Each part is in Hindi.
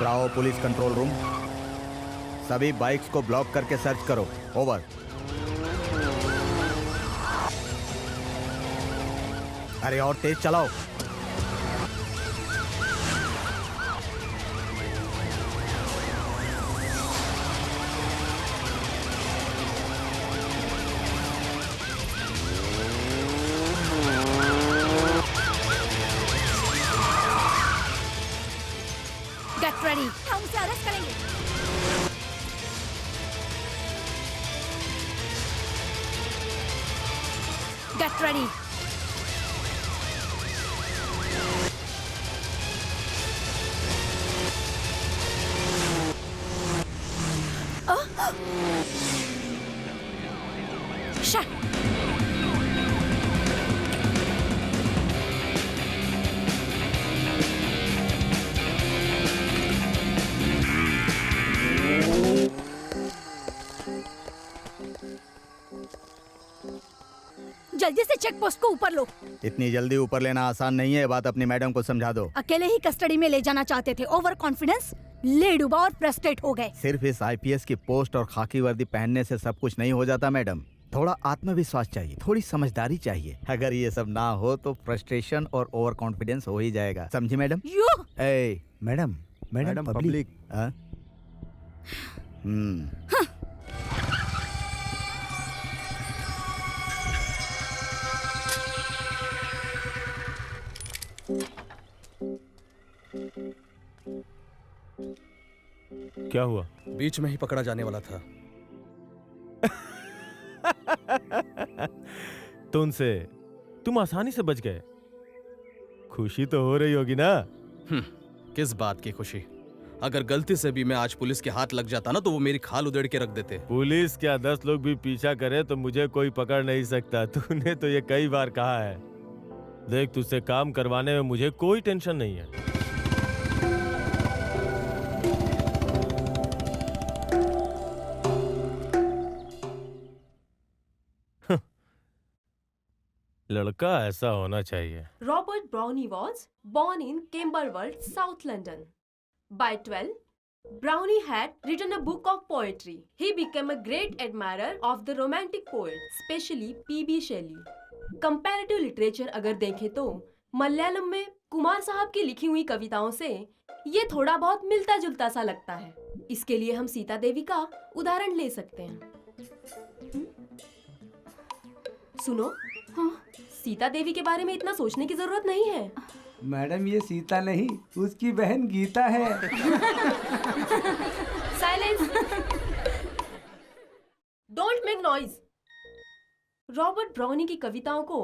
ब्रावो पुलिस कंट्रोल रूम, सभी बाइक्स को ब्लॉक करके सर्च करो। ओवर। अरे और तेज चलाओ। गेट रेडी, हम उसे अरेस्ट करेंगे। Get ready. Shit! जल्दी से चेक पोस्ट को ऊपर लो। इतनी जल्दी ऊपर लेना आसान नहीं है, बात अपनी मैडम को समझा दो। अकेले ही कस्टडी में ले जाना चाहते थे, ओवर कॉन्फिडेंस, ले डूबा और फ्रस्ट्रेट हो गए। सिर्फ इस आईपीएस की पोस्ट और खाकी वर्दी पहनने से सब कुछ नहीं हो जाता मैडम। थोड़ा आत्मविश्वास चाहिए, थोड़ी समझदारी चाहिए। अगर ये सब ना हो तो फ्रस्ट्रेशन और ओवर कॉन्फिडेंस हो ही जाएगा, समझी madam? U A madam madam public. हाँ? क्या हुआ? बीच में ही पकड़ा जाने वाला था। तुमसे तुम आसानी से बच गए। खुशी तो हो रही होगी ना? किस बात की खुशी? अगर गलती से भी मैं आज पुलिस के हाथ लग जाता ना तो वो मेरी खाल उधेड़ के रख देते। पुलिस क्या 10 लोग भी पीछा करे तो मुझे कोई पकड़ नहीं सकता। तूने तो ये कई बार कहा है। देख, तुझसे काम करवाने में मुझे कोई टेंशन नहीं है। लड़का ऐसा होना चाहिए। Robert Brownie was born in Camberwell, South London. By 12, Brownie had written a book of poetry. He became a great admirer of the romantic poets, especially P.B. Shelley. Comparative literature अगर देखें तो मलयालम में कुमार साहब की लिखी हुई कविताओं से ये थोड़ा बहुत मिलता जुलता सा लगता है। इसके लिए हम सीता देवी का उदाहरण ले सकते हैं। सुनो, हाँ, सीता देवी के बारे में इतना सोचने की जरूरत नहीं है। मैडम ये सीता नहीं, उसकी बहन गीता है। Silence! Don't make noise. Robert brownie की कविताओं को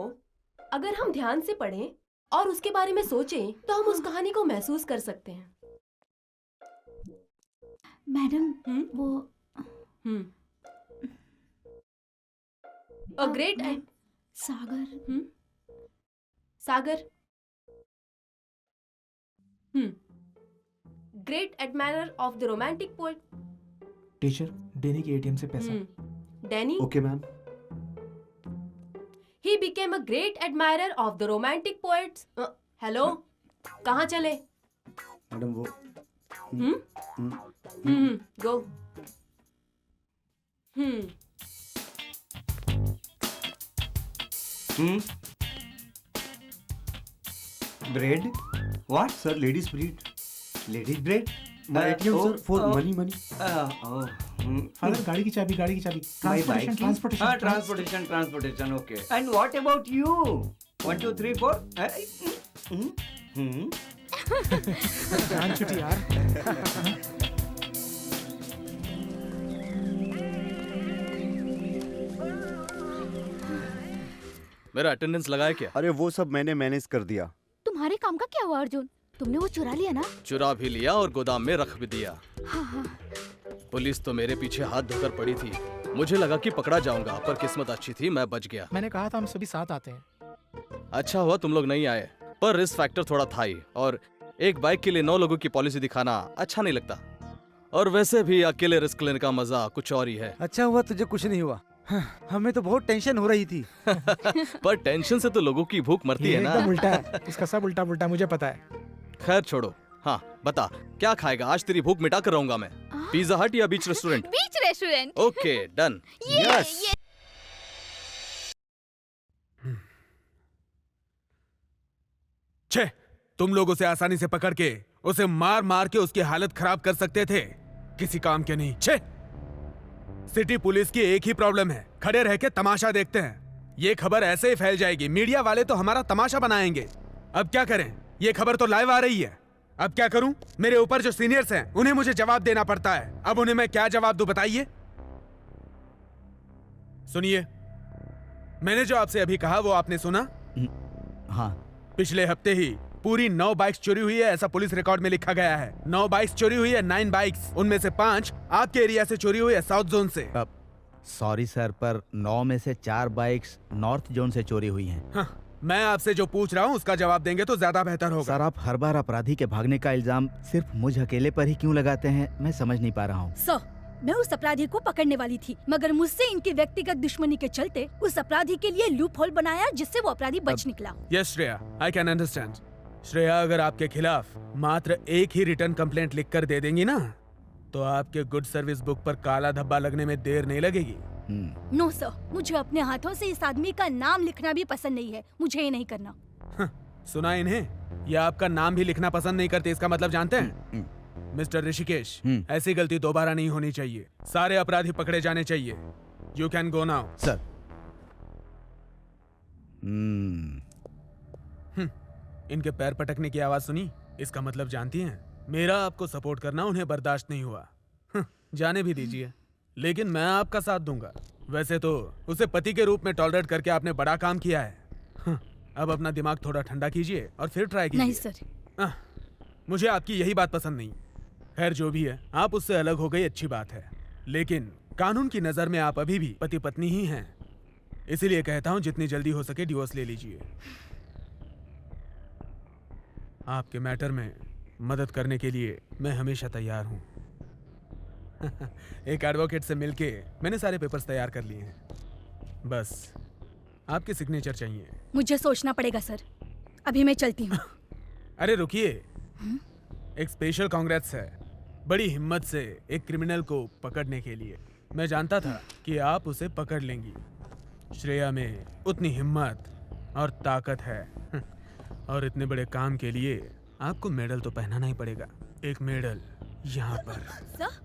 अगर हम ध्यान से पढ़ें और उसके बारे में सोचें तो हम उस कहानी को महसूस कर सकते हैं। मैडम वो a great and Sagar Sagar great admirer of the romantic poet. Teacher, Danny के एटीएम से पैसा। Danny? Okay ma'am. He became a great admirer of the romantic poets. Hello, कहाँ चले? मैडम वो go. Bread? What sir? Ladies bread? Ladies bread? ATM sir for money money. Father गाड़ी की चाबी transportation. Transportation okay. And what about you? 1 2 3 4 जान छुट्टी यार। मेरा अटेंडेंस लगाया क्या? अरे वो सब मैंने मैनेज कर दिया। तुम्हारे काम का क्या हुआ अर्जुन? तुमने वो चुरा लिया ना? चुरा भी लिया और गोदाम में रख भी दिया। हाँ। पुलिस तो मेरे पीछे हाथ धोकर पड़ी थी। मुझे लगा कि पकड़ा जाऊंगा, पर किस्मत अच्छी थी, मैं बच गया। मैंने कहा था हम सभी साथ आते हैं। अच्छा हुआ तुम लोग नहीं आए, पर रिस्क फैक्टर थोड़ा था ही, और एक बाइक के लिए 9 लोगों की पॉलिसी दिखाना अच्छा नहीं लगता। और वैसे भी अकेले रिस्क लेने का मजा कुछ और ही है। अच्छा हुआ तुझे कुछ नहीं हुआ। हमें तो बहुत टेंशन हो रही थी। पर टेंशन से तो लोगों की भूख मरती है ना। एकदम उल्टा है, इसका सब उल्टा पुल्टा मुझे पता है। खैर छोड़ो, हाँ बता, क्या खाएगा? आज तेरी भूख मिटा कर रहूंगा मैं। पिज्जा हट या बीच रेस्टोरेंट? बीच रेस्टोरेंट। Okay done. यस। छे, तुम लोग उसे आसानी से पकड़ के उसे मार मार के उसकी हालत खराब कर सकते थे, किसी काम के नहीं। छे, सिटी पुलिस की एक ही प्रॉब्लम है, खड़े रह के तमाशा देखते हैं। ये खबर ऐसे ही फैल जाएगी, मीडिया वाले तो हमारा तमाशा बनाएंगे। अब क्या करें, ये खबर तो लाइव आ रही है। अब क्या करूं? मेरे ऊपर जो सीनियर्स हैं उन्हें मुझे जवाब देना पड़ता है। अब उन्हें मैं क्या जवाब दूं बताइए? सुनिए, मैंने जो आपसे अभी कहा वो आपने सुना? हाँ। पिछले हफ्ते ही पूरी 9 बाइक्स चोरी हुई है, ऐसा पुलिस रिकॉर्ड में लिखा गया है। 9 बाइक्स चोरी हुई है, 9 बाइक्स। उनमें से 5 आपके एरिया से चोरी हुई है, साउथ जोन से। सॉरी सर, पर 9 में से 4 बाइक्स नॉर्थ जोन से चोरी हुई हैं। हाँ, मैं आपसे जो पूछ रहा हूँ उसका जवाब देंगे तो ज्यादा बेहतर होगा। सर, आप हर बार अपराधी के भागने का इल्जाम सिर्फ मुझ अकेले पर ही क्यों लगाते हैं, मैं समझ नहीं पा रहा हूँ। सर, मैं उस अपराधी को पकड़ने वाली थी, मगर मुझसे इनकी व्यक्तिगत दुश्मनी के चलते उस अपराधी के लिए लूप होल बनाया, जिससे वो अपराधी बच निकला। Yes Shreya, I can understand. Shreya, अगर आपके खिलाफ मात्र एक ही रिटर्न कंप्लेंट लिख कर दे देंगी ना, तो आपके गुड सर्विस बुक पर काला धब्बा लगने में देर नहीं लगेगी। नो सर, मुझे अपने हाथों से इस आदमी का नाम लिखना भी पसंद नहीं है, मुझे ये नहीं करना। सुना इन्हें, ये आपका नाम भी लिखना पसंद नहीं करते, इसका मतलब जानते हैं? मिस्टर ऋषिकेश, ऐसी गलती दोबारा नहीं होनी चाहिए। सारे अपराधी पकड़े जाने चाहिए। You can go now. Sir. इनके पैर पटकने की आवाज सुनी? इसका मतलब जानती हैं, मेरा आपको सपोर्ट करना उन्हें बर्दाश्त नहीं हुआ। जाने भी दीजिए, लेकिन मैं आपका साथ दूंगा। वैसे तो उसे पति के रूप में टॉलरेट करके आपने बड़ा काम किया है। अब अपना दिमाग थोड़ा ठंडा कीजिए और फिर ट्राई कीजिए। नहीं सर। मुझे आपकी यही बात पसंद नहीं। खैर जो भी है, आप उससे अलग हो गई, अच्छी बात है, लेकिन कानून की नजर में आप अभी भी पति पत्नी ही हैं। इसीलिए कहता हूं जितनी जल्दी हो सके डिवोर्स ले लीजिए। आपके मैटर में मदद करने के लिए मैं हमेशा तैयार हूं। एक एडवोकेट से मिलके मैंने सारे पेपर्स तैयार कर लिए हैं, बस आपके सिग्नेचर चाहिए। मुझे सोचना पड़ेगा सर, अभी मैं चलती हूँ। अरे रुकिए, एक स्पेशल कांग्रेस है, बड़ी हिम्मत से एक क्रिमिनल को पकड़ने के लिए। मैं जानता था कि आप उसे पकड़ लेंगी। श्रेया में उतनी हिम्मत और ताकत है, और इतने बड़े काम के लिए आपको मेडल तो पहनाना ही पड़ेगा। एक मेडल यहाँ पर। सर?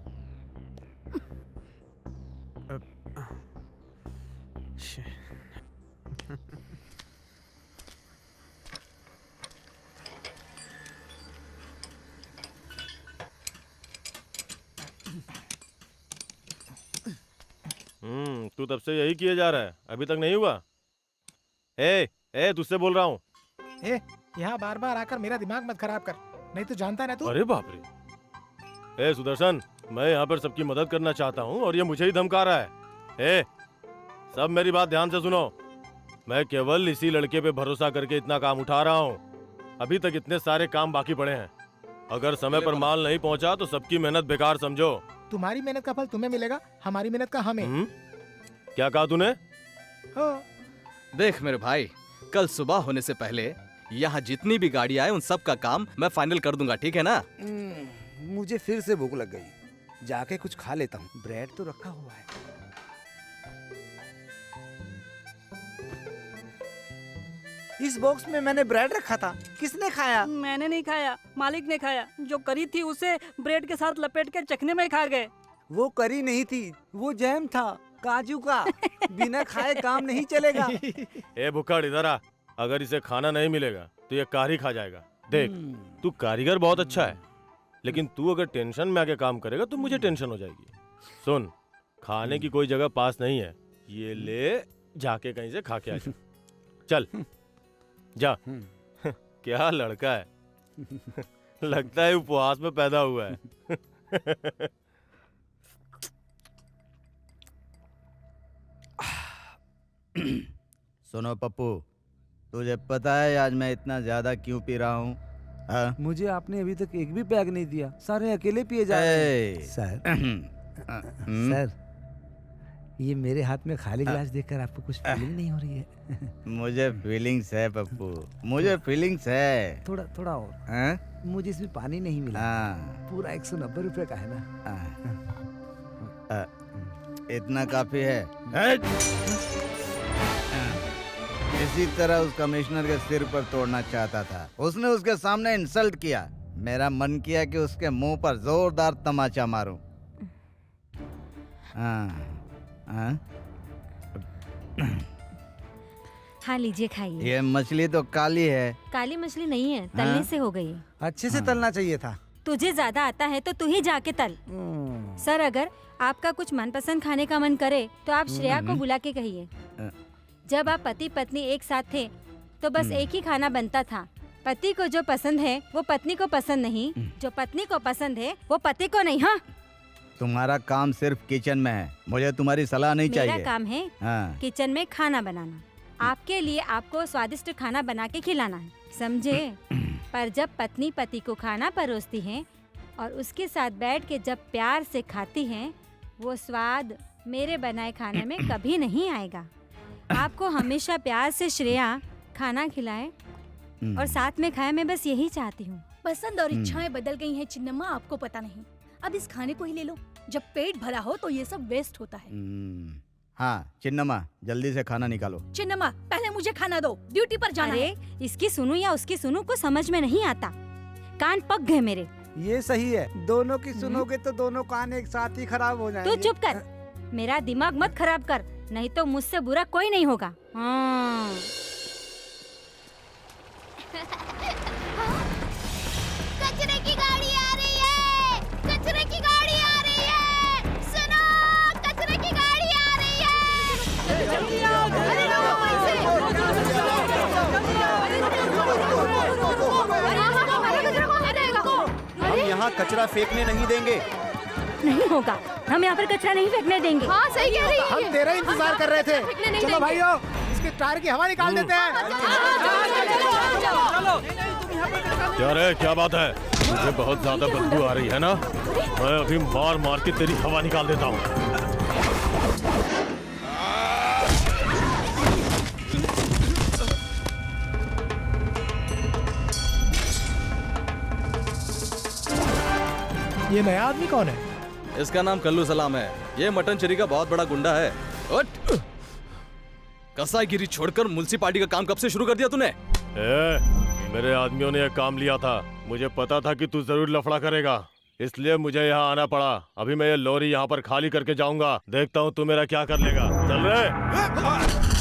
तू तब से यही किए जा रहा है, अभी तक नहीं हुआ? ए तुझसे बोल रहा हूँ। यहाँ बार बार आकर मेरा दिमाग मत खराब कर, नहीं तो जानता है ना तू। अरे बाप रे। सुदर्शन, मैं यहाँ पर सबकी मदद करना चाहता हूँ और ये मुझे ही धमका रहा है। सब मेरी बात ध्यान से सुनो। मैं केवल इसी लड़के पे भरोसा करके इतना काम उठा रहा हूँ। अभी तक इतने सारे काम बाकी पड़े हैं। अगर समय पर माल नहीं पहुँचा तो सबकी मेहनत बेकार समझो। तुम्हारी मेहनत का फल तुम्हें मिलेगा, हमारी मेहनत का हमें। क्या कहा तूने? देख मेरे भाई, कल सुबह होने से पहले यहाँ जितनी भी गाड़ी आए उन सब का काम मैं फाइनल कर दूंगा, ठीक है ना? मुझे फिर से भूख लग गई, जाके कुछ खा लेता हूँ। ब्रेड तो रखा हुआ है। इस बॉक्स में मैंने ब्रेड रखा था, किसने खाया? मैंने नहीं खाया, मालिक ने खाया। जो करी थी उसे ब्रेड के साथ लपेट के चखने में खा गए। वो करी नहीं थी, वो जैम था, काजू का। बिना खाए काम नहीं चलेगा। भुक्कड़ इधर आ। अगर इसे खाना नहीं मिलेगा तो ये कार ही खा जाएगा। देख, तू कारीगर बहुत अच्छा है, लेकिन तू अगर टेंशन में आके काम करेगा तो मुझे टेंशन हो जाएगी। सुन, खाने की कोई जगह पास नहीं है, ये ले जाके कहीं से खा के आ जा। चल जा। क्या लड़का है। लगता है उपवास में पैदा हुआ है। सुनो पप्पू, तुझे पता है आज मैं इतना ज्यादा क्यों पी रहा हूँ? मुझे आपने अभी तक एक भी पैग नहीं दिया, सारे अकेले पिए जा रहे हैं। सर, सर, ये मेरे हाथ में खाली गिलास देखकर आपको कुछ फीलिंग नहीं हो रही है? मुझे फीलिंग्स है पप्पू, मुझे फीलिंग्स है। थोड़ा और। मुझे इसमें पानी नहीं मिला। हाँ, पूरा 190 रुपए का है ना। इतना काफी है। इसी तरह उस कमिश्नर के सिर पर तोड़ना चाहता था। उसने उसके सामने इंसल्ट किया। मेरा मन किया कि उसके मुंह पर जोरदार तमाचा मारूं। हाँ लीजिए खाइए। ये मछली तो काली है। काली मछली नहीं है, तलने से हो गई। अच्छे से तलना चाहिए था। तुझे ज्यादा आता है तो तू ही जाके तल। सर अगर आपका कुछ मनपसंद खाने का मन करे तो आप श्रेया को बुला के कहिए। जब आप पति पत्नी एक साथ थे तो बस एक ही खाना बनता था। पति को जो पसंद है वो पत्नी को पसंद नहीं, जो पत्नी को पसंद है वो पति को नहीं। हाँ, तुम्हारा काम सिर्फ किचन में है, मुझे तुम्हारी सलाह नहीं चाहिए। मेरा काम है किचन में खाना बनाना। आपके लिए आपको स्वादिष्ट खाना बना के खिलाना है, समझे? पर जब पत्नी पति को खाना परोसती है और उसके साथ बैठ के जब प्यार से खाती है, वो स्वाद मेरे बनाए खाने में कभी नहीं आएगा। आपको हमेशा प्यार से श्रेया खाना खिलाए और साथ में खाए, मैं बस यही चाहती हूँ। पसंद और इच्छाएं बदल गई हैं चिन्नम्मा, आपको पता नहीं। अब इस खाने को ही ले लो। जब पेट भरा हो तो ये सब वेस्ट होता है। हाँ चिन्नम्मा, जल्दी से खाना निकालो। चिन्नम्मा पहले मुझे खाना दो, ड्यूटी पर जाना है। अरे इसकी सुनू या उसकी सुनू को समझ में नहीं आता, कान पक गए मेरे। ये सही है, दोनों की सुनोगे तो दोनों कान एक साथ ही खराब हो जाएंगे। तू चुप कर, मेरा दिमाग मत खराब कर, नहीं तो मुझसे बुरा कोई नहीं होगा। हाँ। कचरे की गाड़ी आ रही है, कचरे की गाड़ी आ रही है, सुनो कचरे की गाड़ी आ रही है। जल्दी आओ, अरे हम यहाँ कचरा फेंकने नहीं देंगे। नहीं होगा, हम यहाँ पर कचरा नहीं फेंकने देंगे। हाँ सही कह रही है। हम तेरा इंतजार कर रहे थे। चलो भाइयों, इसके टायर की हवा निकाल देते हैं। क्या रे, क्या बात है? मुझे बहुत ज्यादा बदबू आ रही है ना, मैं अभी मार मार के तेरी हवा निकाल देता हूँ। ये नया आदमी कौन है? इसका नाम कल्लू सलाम है। ये मटन चरी का बहुत बड़ा गुंडा है। उठ! कसाईगिरी छोड़कर म्युनिसिपालिटी का काम कब से शुरू कर दिया तूने? मेरे आदमियों ने यह काम लिया था, मुझे पता था कि तू जरूर लफड़ा करेगा, इसलिए मुझे यहाँ आना पड़ा। अभी मैं ये लॉरी यहाँ पर खाली करके जाऊंगा, देखता हूँ तू मेरा क्या कर लेगा। चल रे।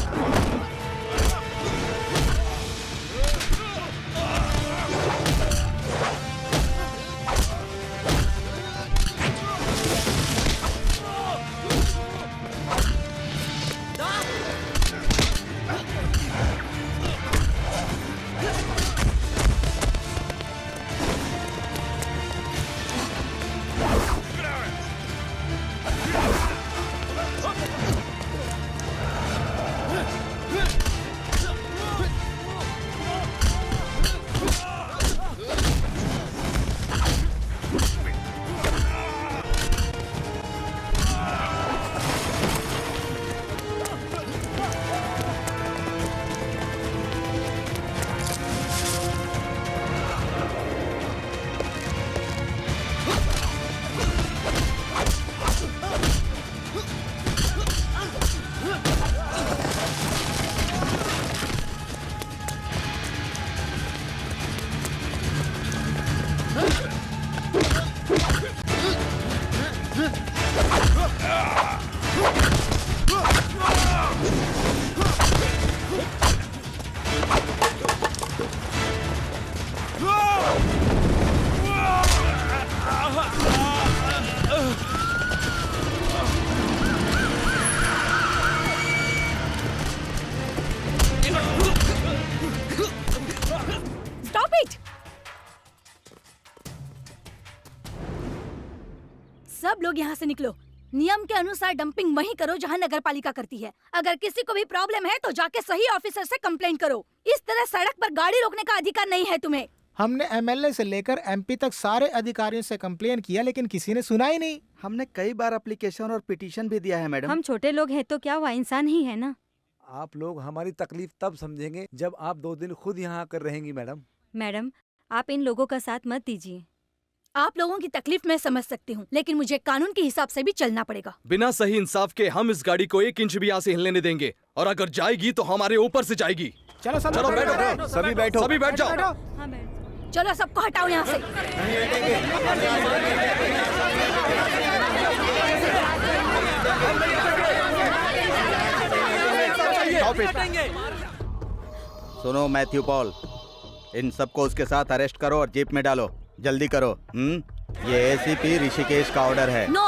सब लोग यहाँ से निकलो। नियम के अनुसार डंपिंग वहीं करो जहाँ नगर पालिका करती है। अगर किसी को भी प्रॉब्लम है तो जाके सही ऑफिसर से कंप्लेंट करो। इस तरह सड़क पर गाड़ी रोकने का अधिकार नहीं है तुम्हें। हमने एमएलए से लेकर एमपी तक सारे अधिकारियों से कंप्लेन किया, लेकिन किसी ने सुना ही नहीं। हमने कई बार एप्लीकेशन और पिटीशन भी दिया है मैडम। हम छोटे लोग हैं तो क्या वो इंसान ही है ना। आप लोग हमारी तकलीफ तब समझेंगे जब आप 2 दिन खुद यहाँ आकर रहेंगी मैडम। मैडम आप इन लोगों का साथ मत दीजिए। आप लोगों की तकलीफ मैं समझ सकती हूँ, लेकिन मुझे कानून के हिसाब से भी चलना पड़ेगा। बिना सही इंसाफ के हम इस गाड़ी को 1 इंच भी यहाँ से हिलने नहीं देंगे, और अगर जाएगी तो हमारे ऊपर से जाएगी। चलो सब चलो बैठो, सभी बैठो। सभी बैठ जाओ। हाँ मैडम। चलो सबको हटाओ यहाँ से। सुनो मैथ्यू पॉल, इन सबको उसके साथ अरेस्ट करो और जीप में डालो। जल्दी करो। ये एसीपी ऋषिकेश का ऑर्डर है। नो,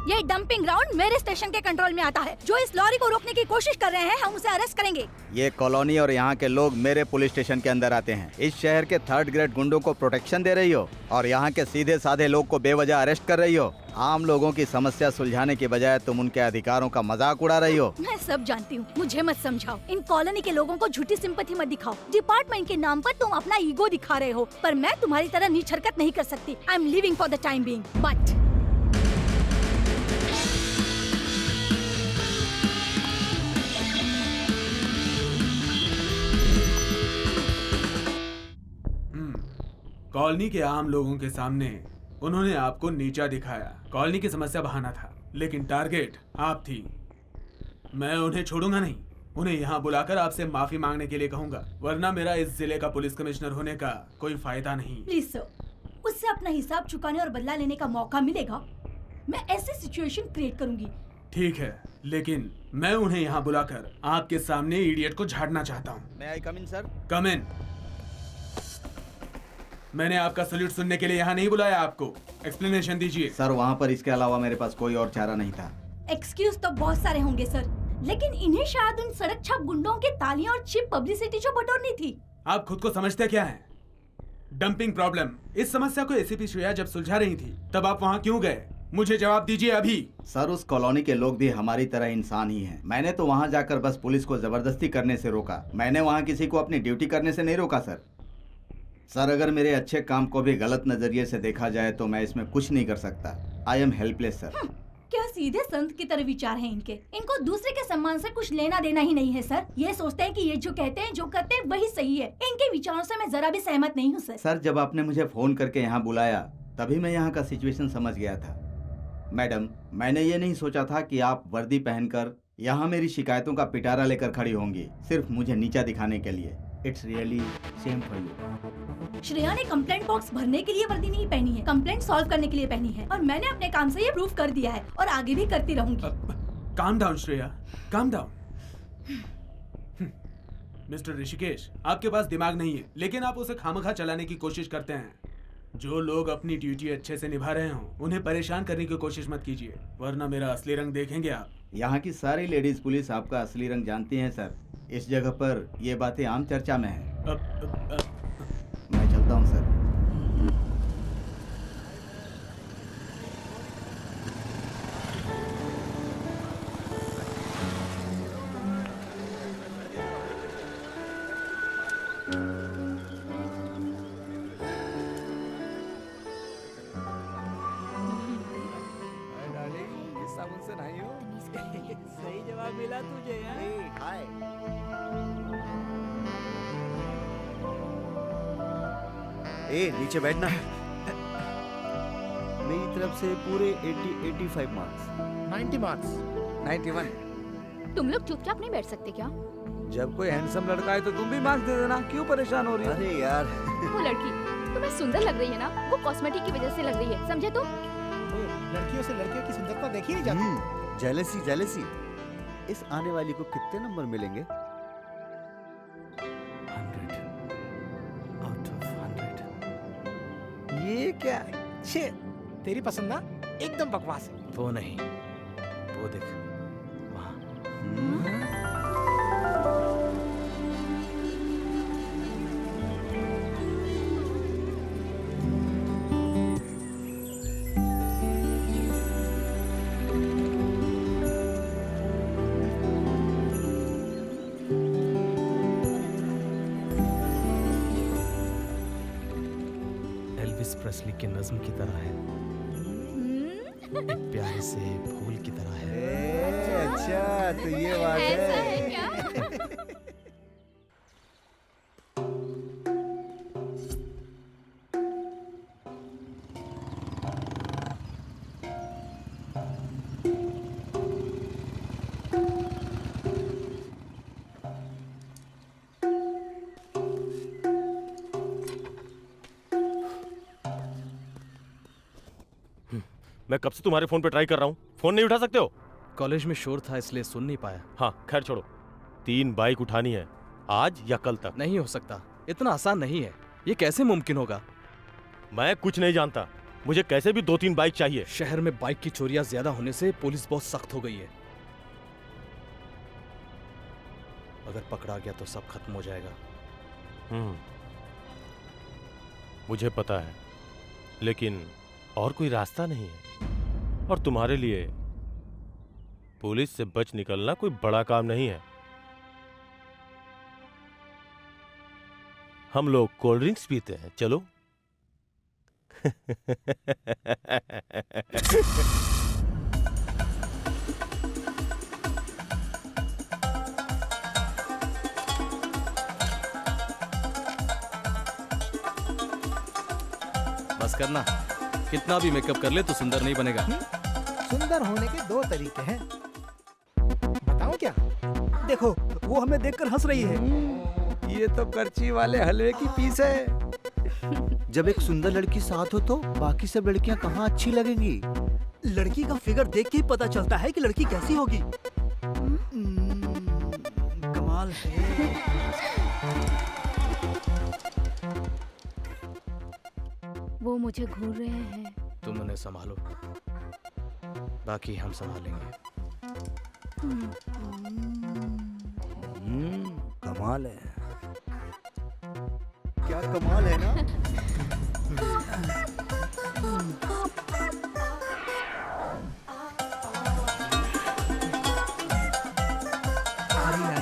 ये डंपिंग ग्राउंड मेरे स्टेशन के कंट्रोल में आता है। जो इस लॉरी को रोकने की कोशिश कर रहे हैं, हम उसे अरेस्ट करेंगे। ये कॉलोनी और यहाँ के लोग मेरे पुलिस स्टेशन के अंदर आते हैं। इस शहर के 3rd ग्रेड गुंडों को प्रोटेक्शन दे रही हो और यहाँ के सीधे साधे लोग को बेवजह अरेस्ट कर रही हो। आम लोगों की समस्या सुलझाने के बजाय तुम उनके अधिकारों का मजाक उड़ा रही हो। मैं सब जानती हूँ, मुझे मत समझाओ। इन कॉलोनी के लोगों को झूठी सिंपैथी मत दिखाओ। डिपार्टमेंट के नाम पर तुम अपना ईगो दिखा रहे हो, पर मैं तुम्हारी तरह नीच हरकत नहीं कर सकती। I am living for the time being, but colony के आम लोगों के सामने उन्होंने आपको नीचा दिखाया। कॉलोनी की समस्या बहाना था, लेकिन टारगेट आप थी। मैं उन्हें छोड़ूंगा नहीं। उन्हें यहाँ बुलाकर आपसे माफी मांगने के लिए कहूंगा, वरना मेरा इस जिले का पुलिस कमिश्नर होने का कोई फायदा नहीं। प्लीज सर, उससे अपना हिसाब चुकाने और बदला लेने का मौका मिलेगा। मैं ऐसी सिचुएशन क्रिएट करूंगी। ठीक है, लेकिन मैं उन्हें यहाँ बुलाकर आपके सामने इडियट को झाड़ना चाहता हूँ। May I come in, sir? कम इन। मैंने आपका सल्यूट सुनने के लिए यहाँ नहीं बुलाया आपको। एक्सप्लेनेशन दीजिए। सर, वहाँ पर इसके अलावा मेरे पास कोई और चारा नहीं था। एक्सक्यूज तो बहुत सारे होंगे सर, लेकिन इन्हें शायद उन सड़क छाप गुंडों के तालियां और चिप पब्लिसिटी जो बटोरनी थी। आप खुद को समझते क्या हैं? डंपिंग प्रॉब्लम, इस समस्या को एसीपी श्रेया जब सुलझा रही थी, तब आप वहाँ क्यों गए? मुझे जवाब दीजिए अभी। सर, उस कॉलोनी के लोग भी हमारी तरह इंसान ही हैं। मैंने तो वहाँ जाकर बस पुलिस को जबरदस्ती करने से रोका। मैंने वहाँ किसी को अपनी ड्यूटी करने से नहीं रोका सर। सर, अगर मेरे अच्छे काम को भी गलत नजरिए से देखा जाए तो मैं इसमें कुछ नहीं कर सकता। I am helpless sir. क्या सीधे संत की तरह विचार हैं इनके। इनको दूसरे के सम्मान से कुछ लेना देना ही नहीं है सर। ये सोचते हैं कि ये जो कहते हैं, जो करते हैं वही सही है। इनके विचारों से मैं जरा भी सहमत नहीं हूँ सर। सर, जब आपने मुझे फोन करके यहाँ बुलाया तभी मैं यहाँ का सिचुएशन समझ गया था। मैडम, मैंने ये नहीं सोचा था कि आप वर्दी पहनकर यहाँ मेरी शिकायतों का पिटारा लेकर खड़ी होंगी, सिर्फ मुझे नीचा दिखाने के लिए। It's really Shem for you. Shreya ने कंप्लेंट बॉक्स भरने के लिए वर्दी नहीं पहनी है, कंप्लेंट सॉल्व करने के लिए पहनी है, और मैंने अपने काम से ये प्रूव कर दिया है और आगे भी करती रहूंगी। Calm down Shreya, calm down. Mister Rishikesh, आपके पास दिमाग नहीं है, लेकिन आप उसे खामखा चलाने की कोशिश करते हैं। जो लोग अपनी ड्यूटी अच्छे से निभा रहे हों, उन्हें परेशान करने की कोशिश मत कीजिए, वरना मेरा असली रंग देखेंगे आप। यहाँ की सारी लेडीज पुलिस आपका असली रंग जानती हैं सर। इस जगह पर ये बातें आम चर्चा में हैं। मैं चलता हूँ सर। साबुन से नहाई हो? सही जवाब मिला तुझे। हाय। ए, नीचे बैठना। मेरी तरफ से पूरे 85 मार्क्स। 90 मार्क्स। 91। तुम लोग चुपचाप नहीं बैठ सकते क्या? जब कोई हैंडसम लड़का है तो तुम भी मार्क्स दे देना, क्यों परेशान हो रही हो? अरे यार। वो लड़की तुम्हें सुंदर लग रही है ना, वो कॉस्मेटिक की वजह से लग रही है, समझे तुम? लड़कियों से लड़कियों की सुंदरता देखी नहीं जाती। Jealousy jealousy. इस आने वाली को कितने नंबर मिलेंगे? 100 out of 100। ये क्या? छे, तेरी पसंद ना एकदम बकवास है। वो नहीं, वो देख वहाँ। एल्विस प्रेस्ली के नज्म की तरह है, एक प्यारे से फूल की तरह है। अच्छा, तो ये बात ऐसा है है। क्या? मैं कब से तुम्हारे फोन पे ट्राई कर रहा हूँ, फोन नहीं उठा सकते हो? कॉलेज में शोर था इसलिए सुन नहीं पाया। हाँ खैर छोड़ो, 3 बाइक उठानी है आज या कल तक। नहीं हो सकता, इतना आसान नहीं है। ये कैसे मुमकिन होगा? मैं कुछ नहीं जानता, मुझे कैसे भी 2-3 बाइक चाहिए। शहर में बाइक की चोरियां ज्यादा होने से पुलिस बहुत सख्त हो गई है। अगर पकड़ा गया तो सब खत्म हो जाएगा। मुझे पता है, लेकिन और कोई रास्ता नहीं है। और तुम्हारे लिए पुलिस से बच निकलना कोई बड़ा काम नहीं है। हम लोग कोल्ड ड्रिंक्स पीते हैं, चलो। बस करना, कितना भी मेकअप कर ले तो सुंदर नहीं बनेगा। सुंदर होने के 2 तरीके हैं, बताऊं क्या? देखो वो हमें देखकर हंस रही है। ये तो करची वाले हलवे की पीस है। जब एक सुंदर लड़की साथ हो तो बाकी सब लड़कियां कहाँ अच्छी लगेंगी? लड़की का फिगर देख के ही पता चलता है कि लड़की कैसी होगी। कमाल है। वो मुझे घूर रहे हैं। तुम उन्हें संभालो, बाकी हम संभालेंगे। कमाल है। क्या कमाल है ना?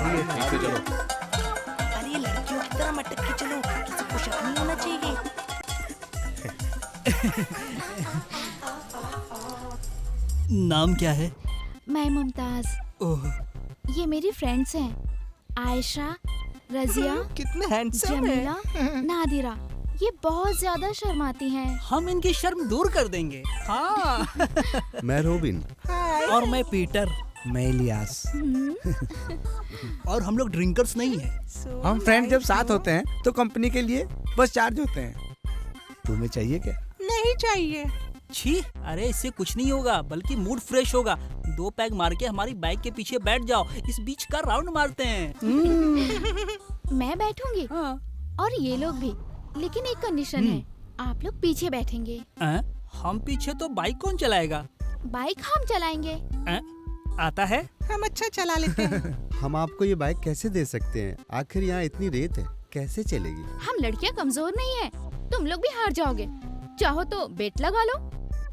ठीक है, चलो। अरे लड़कियों की तरह मटक के चलो, किसी को शक नहीं होना चाहिए। नाम क्या है? मैं मुमताज। ओह, ये मेरी फ्रेंड्स हैं, आयशा, रजिया, कितने हैंडसम जमीला, नादिरा। ये बहुत ज्यादा शर्माती हैं। हम इनकी शर्म दूर कर देंगे। हाँ। मैं रोबिन। और मैं पीटर। मैं इलियास। और हम लोग ड्रिंकर्स नहीं हैं। हम फ्रेंड जब साथ होते हैं तो कंपनी के लिए बस चार्ज होते हैं। तुम्हें चाहिए क्या? नहीं चाहिए। छी, अरे इससे कुछ नहीं होगा, बल्कि मूड फ्रेश होगा। 2 पैग मार के हमारी बाइक के पीछे बैठ जाओ, इस बीच का राउंड मारते हैं। मैं बैठूंगी। हाँ। और ये लोग भी, लेकिन एक कंडीशन है, आप लोग पीछे बैठेंगे। हम पीछे तो बाइक कौन चलाएगा? बाइक हम चलाएंगे। आता है? हम अच्छा चला लेते हैं। हम आपको ये बाइक कैसे दे सकते हैं? आखिर यहाँ इतनी रेत है, कैसे चलेगी? हम लड़कियाँ कमजोर नहीं है, तुम लोग भी हार जाओगे। चाहो तो बेट लगा लो।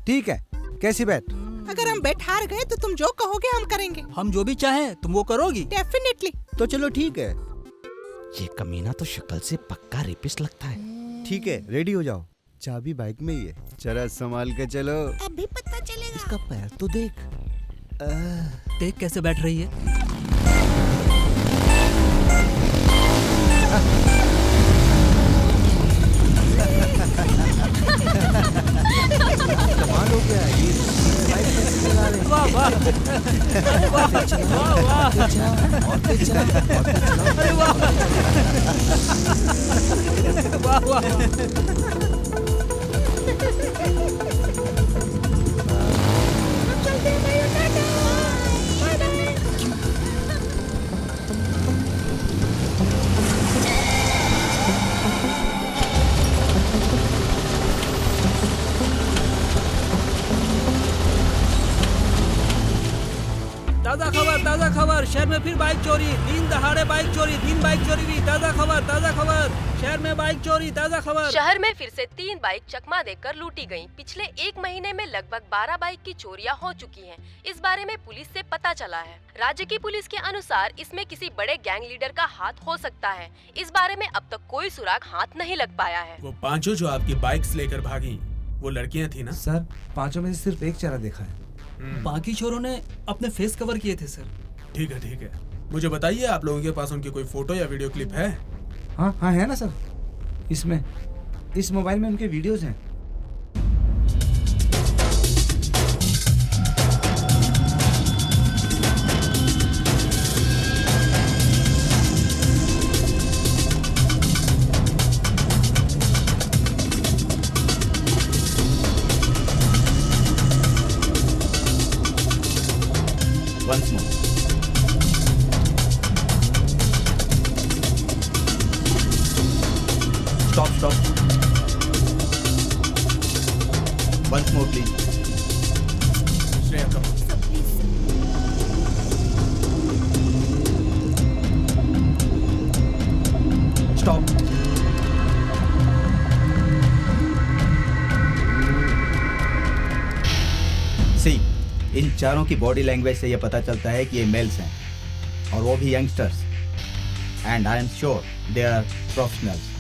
ठीक है, कैसी बैट? अगर हम बेट हार गए तो तुम जो कहोगे हम करेंगे। हम जो भी चाहें तुम वो करोगी? डेफिनेटली। तो चलो ठीक है। ये कमीना तो शक्ल से पक्का रेपिस्ट लगता है। ठीक है, रेडी हो जाओ। चाबी बाइक में ही है, जरा संभाल के चलो। अभी पता चलेगा। इसका पैर तो देख। देख कैसे बैठ रही है। कमाल हो गया ये। बाइक कैसे चला रहे हैं? वाह वाह, वाह वाह, और तेज चला, और तेज चला। अरे वाह वाह वाह। ताजा खबर, शहर में फिर बाइक चोरी। 3 दहाड़े बाइक चोरी, 3 बाइक चोरी हुई। ताजा खबर, शहर में बाइक चोरी। ताजा खबर। शहर में फिर से 3 बाइक चकमा देकर लूटी गयी। पिछले 1 महीने में लगभग 12 बाइक की चोरियां हो चुकी हैं। इस बारे में पुलिस से पता चला है। राज्य की पुलिस के अनुसार इसमें किसी बड़े गैंग लीडर का हाथ हो सकता है। इस बारे में अब तक कोई सुराग हाथ नहीं लग पाया है। वो 5 जो आपकी बाइक्स लेकर भागी, वो लड़कियां थी ना? सर 5 में से सिर्फ 1 चेहरा देखा है। बाकी चोरों ने अपने फेस कवर किए थे सर। ठीक है। मुझे बताइए, आप लोगों के पास उनकी कोई फोटो या वीडियो क्लिप है? हाँ है ना सर। इसमें इस मोबाइल में उनके वीडियोस हैं। Stop. Once more, please. Shreya come. Stop. See, इन चारों की बॉडी लैंग्वेज से यह पता चलता है कि ये मेल्स हैं और वो भी youngsters and I am sure they are professionals.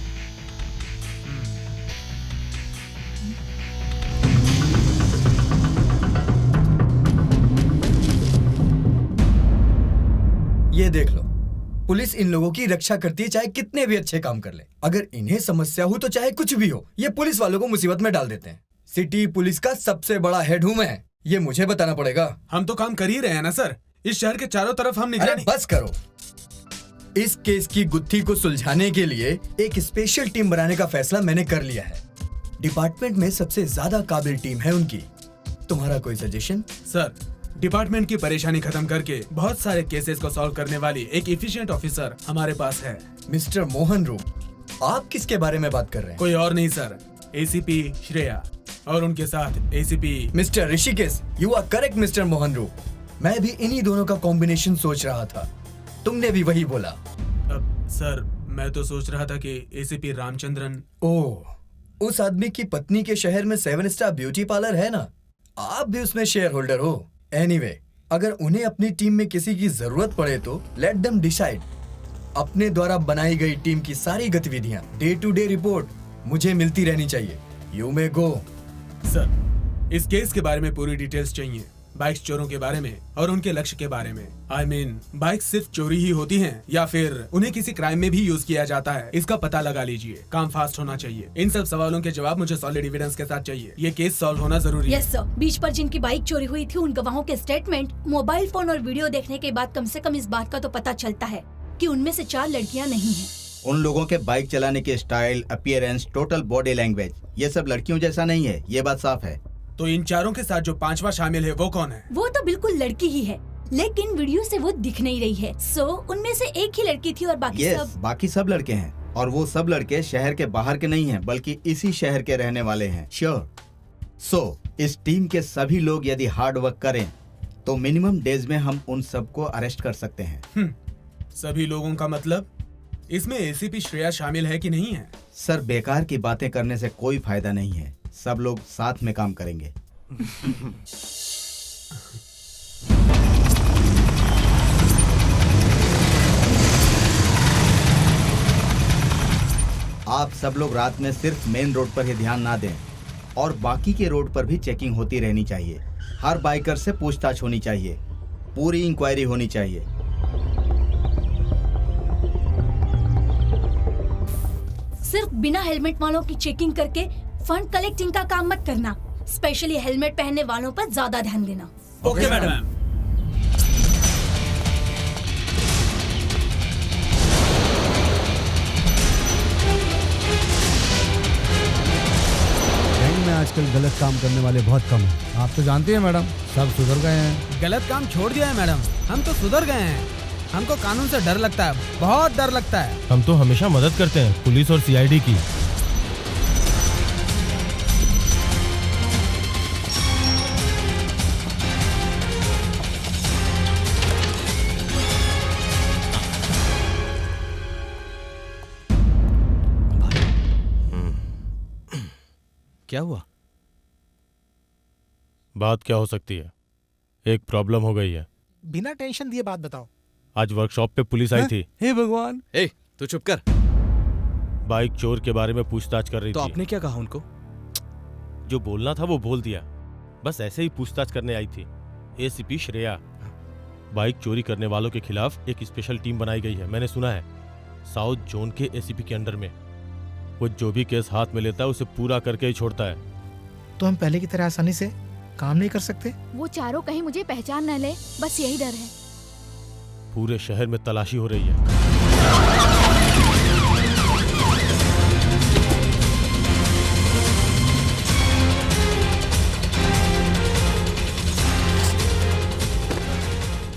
ये देख लो, पुलिस इन लोगों की रक्षा करती है चाहे कितने भी अच्छे काम कर ले। अगर इन्हें समस्या हो तो चाहे कुछ भी हो, ये पुलिस वालों को मुसीबत में डाल देते हैं। सिटी पुलिस का सबसे बड़ा हेड हूं मैं, ये मुझे बताना पड़ेगा। हम तो काम कर ही रहे हैं ना सर, इस शहर के चारों तरफ हम निगरानी। अरे बस करो। इस केस की गुत्थी को सुलझाने के लिए एक स्पेशल टीम बनाने का फैसला मैंने कर लिया है। डिपार्टमेंट में सबसे ज्यादा काबिल टीम है उनकी। तुम्हारा कोई सजेशन? सर, डिपार्टमेंट की परेशानी खत्म करके बहुत सारे केसेस को सॉल्व करने वाली एक एफिशिएंट ऑफिसर हमारे पास है। मिस्टर मोहन रूप, आप किसके बारे में बात कर रहे हैं? कोई और नहीं सर, एसीपी श्रेया और उनके साथ ACP mister Rishikesh. You are correct mister Mohan Roop, मैं भी इन्हीं दोनों का कॉम्बिनेशन सोच रहा था। तुमने भी वही बोला। सर, मैं तो सोच रहा था कि एसीपी रामचंद्रन। ओह, उस आदमी की पत्नी के शहर में 7 स्टार ब्यूटी पार्लर है ना, आप भी उसमें शेयर होल्डर हो। एनीवे, अगर उन्हें अपनी टीम में किसी की जरूरत पड़े तो लेट देम डिसाइड। अपने द्वारा बनाई गई टीम की सारी गतिविधियां, डे टू डे रिपोर्ट मुझे मिलती रहनी चाहिए। You may go. सर, इस केस के बारे में पूरी डिटेल्स चाहिए, बाइक्स चोरों के बारे में और उनके लक्ष्य के बारे में। आई मीन, बाइक्स सिर्फ चोरी ही होती हैं या फिर उन्हें किसी क्राइम में भी यूज किया जाता है, इसका पता लगा लीजिए। काम फास्ट होना चाहिए। इन सब सवालों के जवाब मुझे सॉलिड एविडेंस के साथ चाहिए। ये केस सॉल्व होना जरूरी है। Yes sir. बीच पर जिनकी बाइक चोरी हुई थी, उन गवाहों के स्टेटमेंट, मोबाइल फोन और वीडियो देखने के बाद कम से कम इस बात का तो पता चलता है कि उनमें से 4 लड़कियां नहीं हैं। उन लोगों के बाइक चलाने के style, appearance, total body language, ये सब लड़कियों जैसा नहीं है, ये बात साफ है। तो इन चारों के साथ जो 5वां शामिल है वो कौन है? वो तो बिल्कुल लड़की ही है, लेकिन वीडियो से वो दिख नहीं रही है। सो उनमें से एक ही लड़की थी और बाकी Yes, सब बाकी सब लड़के हैं और वो सब लड़के शहर के बाहर के नहीं हैं, बल्कि इसी शहर के रहने वाले हैं। श्योर। सो इस टीम के सभी लोग यदि हार्ड वर्क करें तो मिनिमम डेज में हम उन सबको अरेस्ट कर सकते हैं। सभी लोगों का मतलब? इसमें एसीपी श्रेया शामिल है कि नहीं है? सर, बेकार की बातें करने से कोई फायदा नहीं है। सब लोग साथ में काम करेंगे। आप सब लोग रात में सिर्फ मेन रोड पर ही ध्यान ना दें और बाकी के रोड पर भी चेकिंग होती रहनी चाहिए। हर बाइकर से पूछताछ होनी चाहिए, पूरी इंक्वायरी होनी चाहिए। सिर्फ बिना हेलमेट वालों की चेकिंग करके फंड कलेक्टिंग का काम मत करना। स्पेशली हेलमेट पहनने वालों पर ज्यादा ध्यान देना। Okay madam. में आजकल गलत काम करने वाले बहुत कम हैं। आप तो जानते हैं मैडम, सब सुधर गए हैं। गलत काम छोड़ दिया है मैडम, हम तो सुधर गए हैं। हमको कानून से डर लगता है, बहुत डर लगता है। हम तो हमेशा मदद करते हैं पुलिस और सीआईडी की। क्या हुआ? बात क्या हो सकती है? एक प्रॉब्लम हो गई है। बिना टेंशन दिए बात बताओ। आज वर्कशॉप पे पुलिस आई थी। हे भगवान। ए, तू चुप कर। बाइक चोर के बारे में पूछताछ कर रही तो थी। आपने क्या कहा उनको? जो बोलना था वो बोल दिया, बस ऐसे ही पूछताछ करने आई थी। एसीपी श्रेया। बाइक चोरी करने वालों के खिलाफ एक स्पेशल टीम बनाई गई है, मैंने सुना है, साउथ जोन के एसीपी के अंडर में। वो जो भी केस हाथ में लेता है उसे पूरा करके ही छोड़ता है। तो हम पहले की तरह आसानी से काम नहीं कर सकते? वो चारों कहीं मुझे पहचान न ले, बस यही डर है। पूरे शहर में तलाशी हो रही है।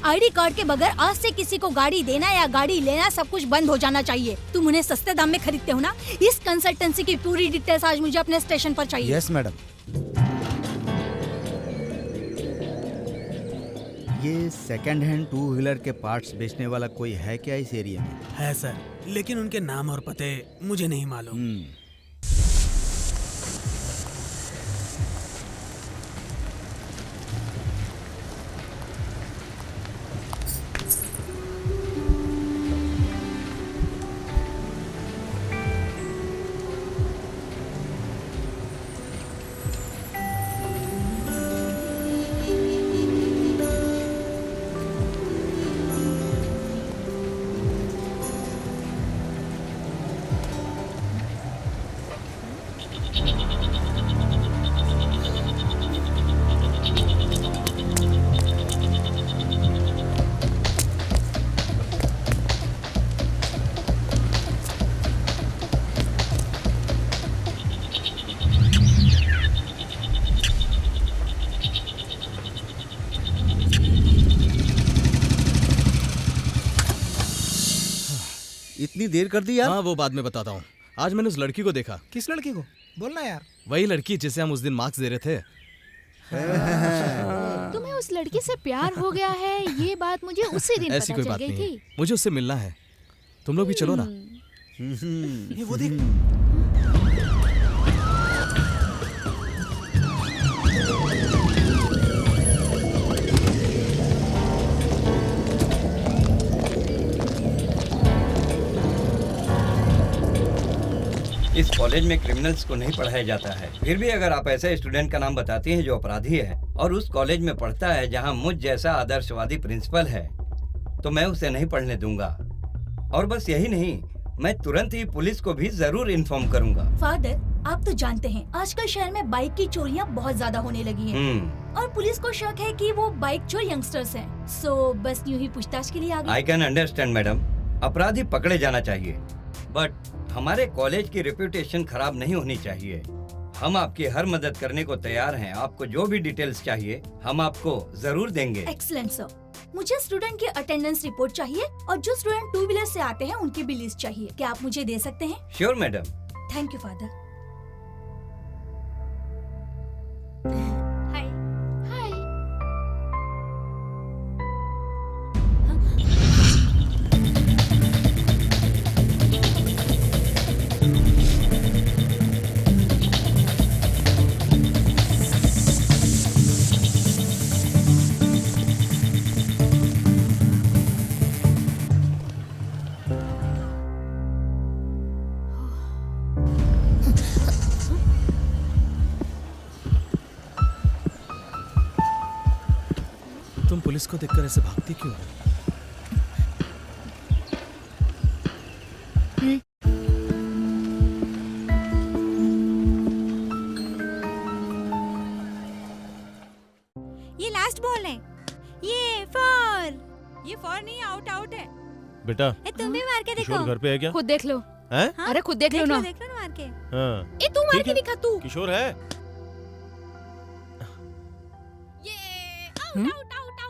आईडी कार्ड के बगैर आज से किसी को गाड़ी देना या गाड़ी लेना सब कुछ बंद हो जाना चाहिए। तुम उन्हें सस्ते दाम में खरीदते हो ना? इस कंसल्टेंसी की पूरी डिटेल्स आज मुझे अपने स्टेशन पर चाहिए। Yes madam. ये सेकंड हैंड 2 व्हीलर के पार्ट्स बेचने वाला कोई है क्या इस एरिया में? है सर, लेकिन उनके नाम और पते मुझे नहीं मालूम। इतनी देर कर दी यार। हाँ वो बाद में बताता हूँ। आज मैंने उस लड़की को देखा। किस लड़की को? बोलना यार। वही लड़की जिसे हम उस दिन मार्क्स दे रहे थे। तुम्हें उस लड़की से प्यार हो गया है, ये बात मुझे उसी दिन ऐसी पता कोई चल बात गई नहीं थी। है। मुझे उससे मिलना है। तुम लोग भी चलो ना। ये वो देख। इस कॉलेज में क्रिमिनल्स को नहीं पढ़ाया जाता है, फिर भी अगर आप ऐसे स्टूडेंट का नाम बताती हैं जो अपराधी है और उस कॉलेज में पढ़ता है जहां मुझ जैसा आदर्शवादी प्रिंसिपल है, तो मैं उसे नहीं पढ़ने दूंगा। और बस यही नहीं, मैं तुरंत ही पुलिस को भी जरूर इन्फॉर्म करूंगा। फादर, आप तो जानते हैं आजकल शहर में बाइक की चोरियां बहुत ज्यादा होने लगी हैं। और पुलिस को शक है कि वो बाइक चोर यंगस्टर्स हैं। सो बस यूं ही पूछताछ के लिए आ गए। आई कैन अंडरस्टैंड मैडम, अपराधी पकड़े जाना चाहिए, बट हमारे कॉलेज की रेपुटेशन खराब नहीं होनी चाहिए। हम आपकी हर मदद करने को तैयार हैं। आपको जो भी डिटेल्स चाहिए हम आपको जरूर देंगे। Excellent sir. मुझे स्टूडेंट की अटेंडेंस रिपोर्ट चाहिए और जो स्टूडेंट 2 व्हीलर से आते हैं उनकी भी लिस्ट चाहिए। क्या आप मुझे दे सकते हैं? Sure madam. Thank you father. Hi. Hi. तुम पुलिस को देखकर ऐसे भागती क्यों हो? ये लास्ट बॉल है। ये फॉर नहीं, आउट आउट है। बेटा तुम भी मार के देखो। किशोर घर पे है क्या? खुद देख लो। हैं? अरे खुद देख लो ना। देख लो ना मार के। हाँ। ए तू मार ठीक के है। दिखा तू। किशोर है?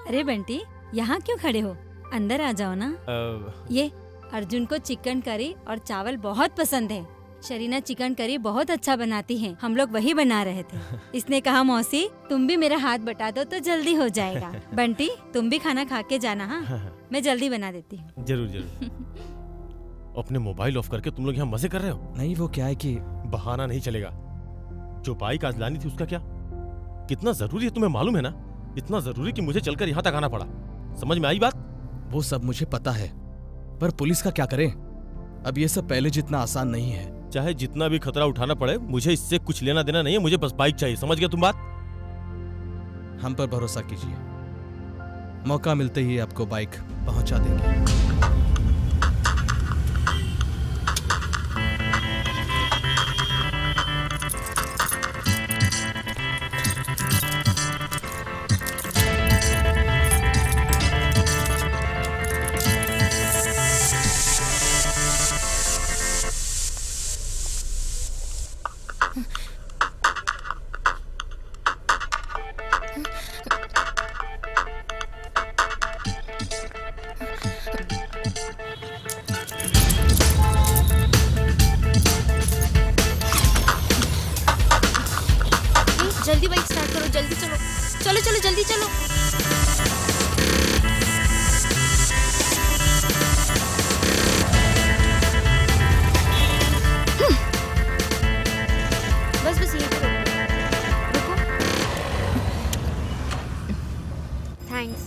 अरे बंटी, यहाँ क्यों खड़े हो? अंदर आ जाओ ना। ये अर्जुन को चिकन करी और चावल बहुत पसंद है। शरीना चिकन करी बहुत अच्छा बनाती है, हम लोग वही बना रहे थे। इसने कहा मौसी तुम भी मेरा हाथ बटा दो तो जल्दी हो जाएगा। बंटी तुम भी खाना खा के जाना। हाँ मैं जल्दी बना देती हूँ। जरूर जरूर। अपने मोबाइल ऑफ करके तुम लोग यहाँ मजे कर रहे हो? नहीं वो क्या है कि बहाना नहीं चलेगा। जो बाइक आज लानी थी उसका क्या? कितना जरूरी है तुम्हें मालूम है ना? इतना जरूरी कि मुझे चलकर यहाँ तक आना पड़ा। समझ में आई बात? वो सब मुझे पता है, पर पुलिस का क्या करें? अब ये सब पहले जितना आसान नहीं है। चाहे जितना भी खतरा उठाना पड़े, मुझे इससे कुछ लेना देना नहीं है। मुझे बस बाइक चाहिए। समझ गया तुम बात? हम पर भरोसा कीजिए, मौका मिलते ही आपको बाइक पहुंचा देंगे। चलो जल्दी चलो। बस बस यहीं पे रुको। थैंक्स।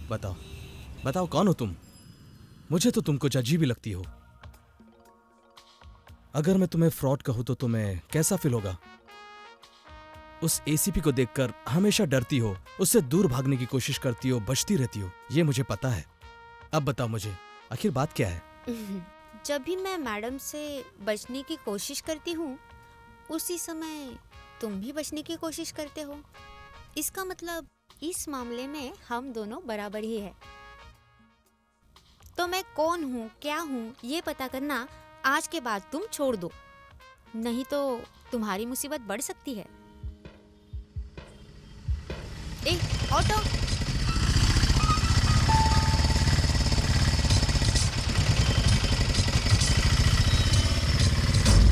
बताओ बताओ कौन हो तुम? मुझे तो तुम कुछ अजीब ही लगती हो। अगर मैं तुम्हें फ्रॉड कहूं तो तुम्हें कैसा फील होगा? उस एसीपी को देखकर हमेशा डरती हो, उससे दूर भागने की कोशिश करती हो, बचती रहती हो, ये मुझे पता है। अब बताओ मुझे, आखिर बात क्या है? जब भी मैं मैडम से बचने की कोशिश करती हूँ, उसी समय तुम भी बचने की कोशिश करते हो। इसका मतलब इस मामले में हम दोनों बराबर ही है। तो मैं कौन हूँ, क्या हूँ, ये पता करना आज के बाद तुम छोड़ दो, नहीं तो तुम्हारी मुसीबत बढ़ सकती है। ए, ऑटो।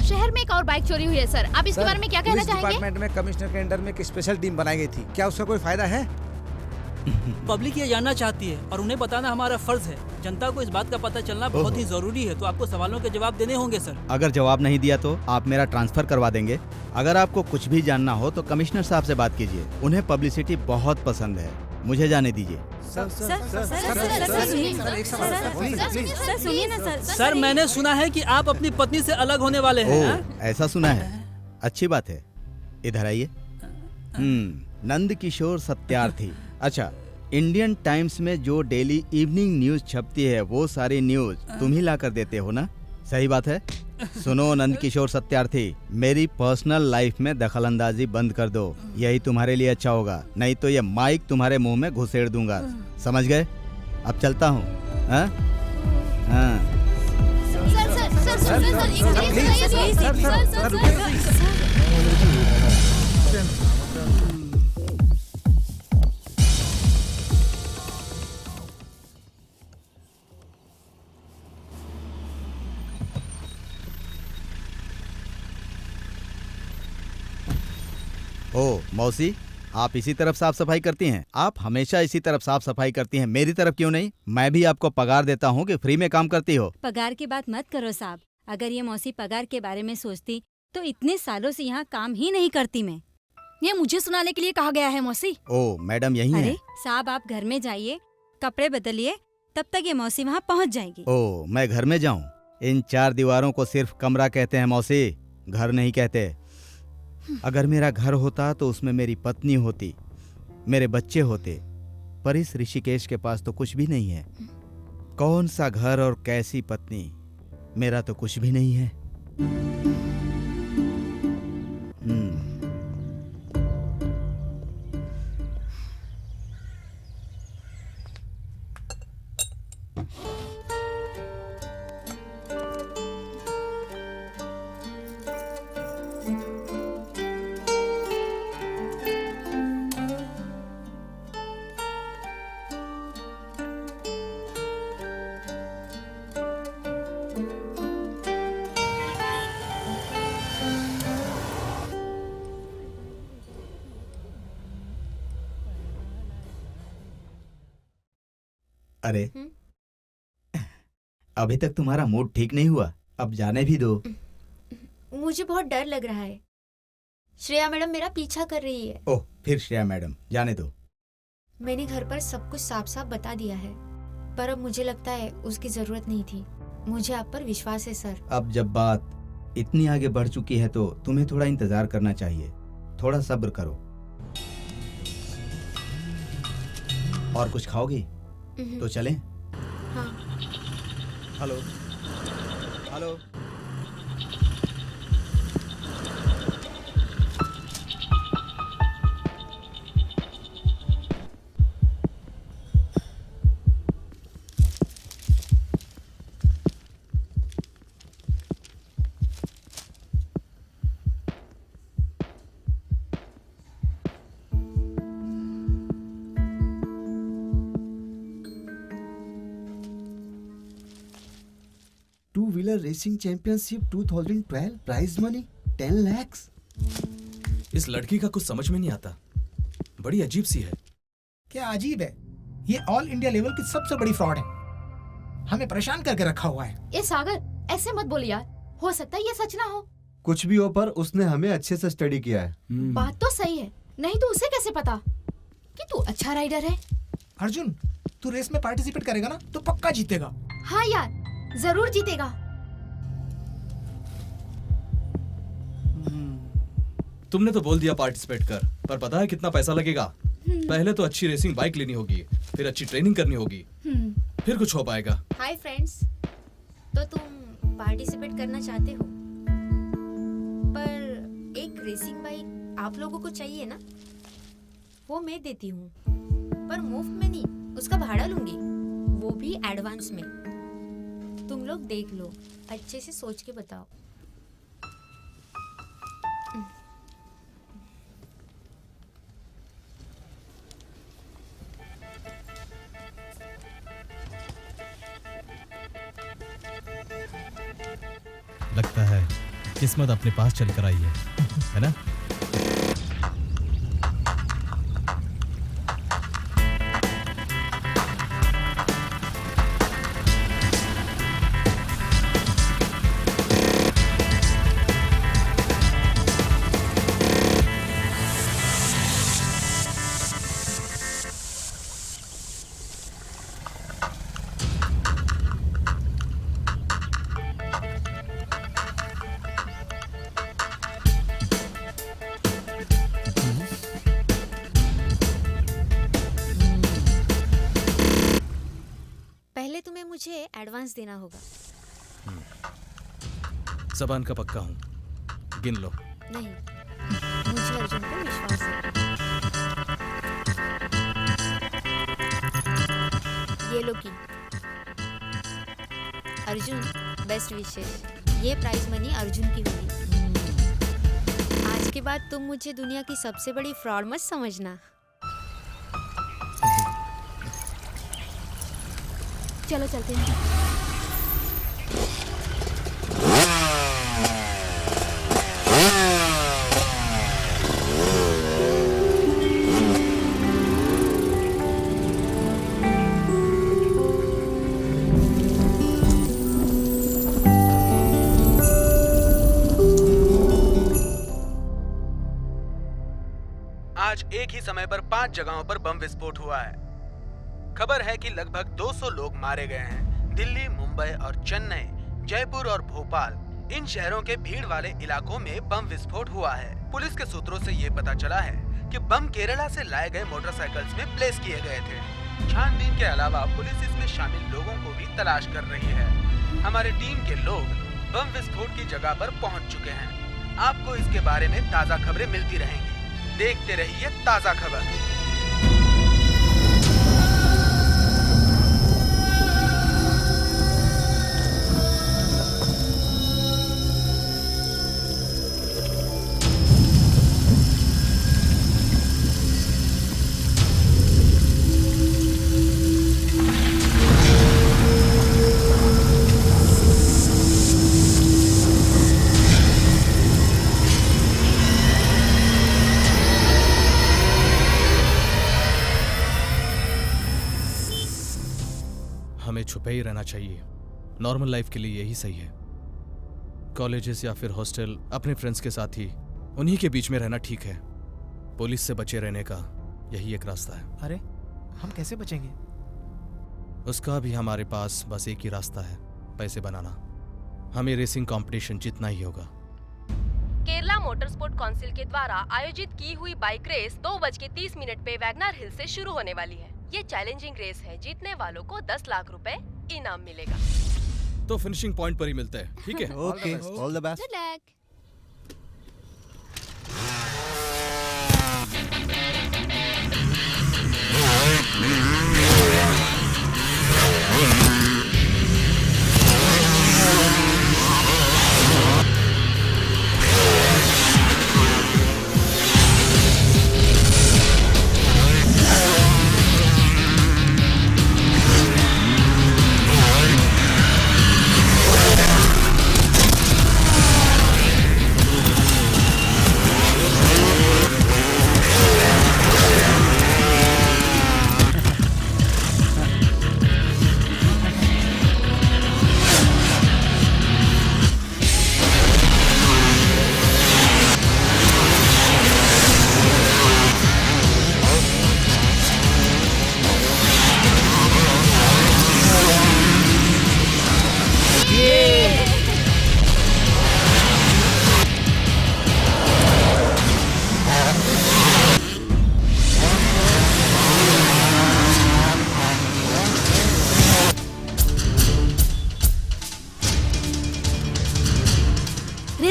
शहर में एक और बाइक चोरी हुई है सर, आप इसके बारे में क्या कहना पुलिस चाहेंगे? डिपार्टमेंट में कमिश्नर के अंडर में एक स्पेशल टीम बनाई गई थी, क्या उसका कोई फायदा है? पब्लिक ये जानना चाहती है और उन्हें बताना हमारा फर्ज है। जनता को इस बात का पता चलना बहुत ही जरूरी है, तो आपको सवालों के जवाब देने होंगे सर। अगर जवाब नहीं दिया तो आप मेरा ट्रांसफर करवा देंगे। अगर आपको कुछ भी जानना हो तो कमिश्नर साहब से बात कीजिए, उन्हें पब्लिसिटी बहुत पसंद है। मुझे जाने दीजिए। सुनिए ना सर। सर मैंने सुना है कि आप अपनी पत्नी से अलग होने वाले हैं। ओह, ऐसा सुना है, अच्छी बात है। इधर आइए। नंद किशोर सत्यार्थी। अच्छा, इंडियन टाइम्स में जो डेली इवनिंग न्यूज छपती है वो सारी न्यूज तुम ही ला कर देते हो ना? सही बात है। सुनो नंद किशोर सत्यार्थी, मेरी पर्सनल लाइफ में दखलंदाजी बंद कर दो, यही तुम्हारे लिए अच्छा होगा। नहीं तो ये माइक तुम्हारे मुंह में घुसेड़ दूंगा, समझ गए? अब चलता हूँ। हाँ हाँ। ओ मौसी, आप इसी तरफ साफ सफाई करती हैं? आप हमेशा इसी तरफ साफ सफाई करती हैं, मेरी तरफ क्यों नहीं? मैं भी आपको पगार देता हूँ कि फ्री में काम करती हो। पगार की बात मत करो साहब। अगर ये मौसी पगार के बारे में सोचती तो इतने सालों से यहाँ काम ही नहीं करती मैं। ये मुझे सुनाने के लिए कहा गया है मौसी। ओ मैडम यही है। अरे साहब, आप घर में जाइए, कपड़े बदलिए, तब तक ये मौसी वहाँ पहुँच जाएगी। ओ मैं घर में जाऊँ? इन 4 दीवारों को सिर्फ कमरा कहते हैं मौसी, घर नहीं कहते। अगर मेरा घर होता तो उसमें मेरी पत्नी होती, मेरे बच्चे होते, पर इस ऋषिकेश के पास तो कुछ भी नहीं है। कौन सा घर और कैसी पत्नी, मेरा तो कुछ भी नहीं है। अरे अभी तक तुम्हारा मूड ठीक नहीं हुआ, अब जाने भी दो। मुझे बहुत डर लग रहा है। श्रेया मैडम मेरा पीछा कर रही है। ओह, फिर श्रेया मैडम, जाने दो। मैंने घर पर सब कुछ साफ साफ बता दिया है, पर अब मुझे लगता है उसकी जरूरत नहीं थी। मुझे आप पर विश्वास है सर। अब जब बात इतनी आगे बढ़ चुकी है तो तुम्हें थोड़ा इंतजार करना चाहिए, थोड़ा सब्र करो। और कुछ खाओगी तो चलें? हाँ। Hello hello. Wheeler racing championship 2012 prize money 10 lakh. इस लड़की का कुछ समझ में नहीं आता, बड़ी अजीब सी है। क्या अजीब है? ये ऑल इंडिया लेवल की सबसे बड़ी फ्रॉड है, हमें परेशान करके रखा हुआ है। ए सागर, ऐसे मत बोल यार, हो सकता है ये सच ना हो। कुछ भी हो, पर उसने हमें अच्छे से स्टडी किया है। बात तो सही है, नहीं तो उसे कैसे पता कि तू अच्छा राइडर है। अर्जुन, तू रेस में पार्टिसिपेट करेगा ना तो पक्का जीतेगा। हाँ यार, जरूर जीतेगा। तुमने तो बोल दिया पार्टिसिपेट कर, पर पता है कितना पैसा लगेगा? पहले तो अच्छी रेसिंग बाइक लेनी होगी, फिर अच्छी ट्रेनिंग करनी होगी, फिर कुछ हो पाएगा। हाय फ्रेंड्स, तो तुम पार्टिसिपेट करना चाहते हो, पर एक रेसिंग बाइक आप लोगों को चाहिए ना, वो मैं देती हूँ, पर मुफ्त में नहीं, उसका भाड़ा लूंगी, वो भी एडवांस में। तुम लोग देख लो, अच्छे से सोच के बताओ। लगता है किस्मत अपने पास चलकर आई है ना? मुझे एडवांस देना होगा। जबान का पक्का हूँ, गिन लो। नहीं, मुझे अर्जुन पर विश्वास है। ये लो की। अर्जुन, बेस्ट विशेष। ये प्राइज मनी अर्जुन की होगी। आज के बाद तुम मुझे दुनिया की सबसे बड़ी फ्रॉड मत समझना। चलो चलते हैं। आज एक ही समय पर 5 जगहों पर बम विस्फोट हुआ है। खबर है कि लगभग 200 लोग मारे गए हैं। दिल्ली, मुंबई और चेन्नई, जयपुर और भोपाल, इन शहरों के भीड़ वाले इलाकों में बम विस्फोट हुआ है। पुलिस के सूत्रों से ये पता चला है कि बम केरला से लाए गए मोटरसाइकिल्स में प्लेस किए गए थे। छानबीन के अलावा पुलिस इसमें शामिल लोगों को भी तलाश कर रही है। हमारे टीम के लोग बम विस्फोट की जगह पर पहुँच चुके हैं। आपको इसके बारे में ताज़ा खबरें मिलती रहेंगी। देखते रहिए ताज़ा खबर। हमें छुपे ही रहना चाहिए। नॉर्मल लाइफ के लिए यही सही है। कॉलेजेस या फिर हॉस्टल, अपने फ्रेंड्स के साथ ही उन्हीं के बीच में रहना ठीक है। पुलिस से बचे रहने का यही एक रास्ता है। अरे, हम कैसे बचेंगे? उसका भी हमारे पास बस एक ही रास्ता है, पैसे बनाना। हमें रेसिंग कंपटीशन जीतना ही होगा। केरला मोटर स्पोर्ट काउंसिल के द्वारा आयोजित की हुई बाइक रेस 2:30 पे वैगनर हिल से शुरू होने वाली है। ये चैलेंजिंग रेस है। जीतने वालों को 10 लाख रुपए इनाम मिलेगा। तो फिनिशिंग पॉइंट पर ही मिलते हैं, ठीक है? Okay, all the best. Good luck.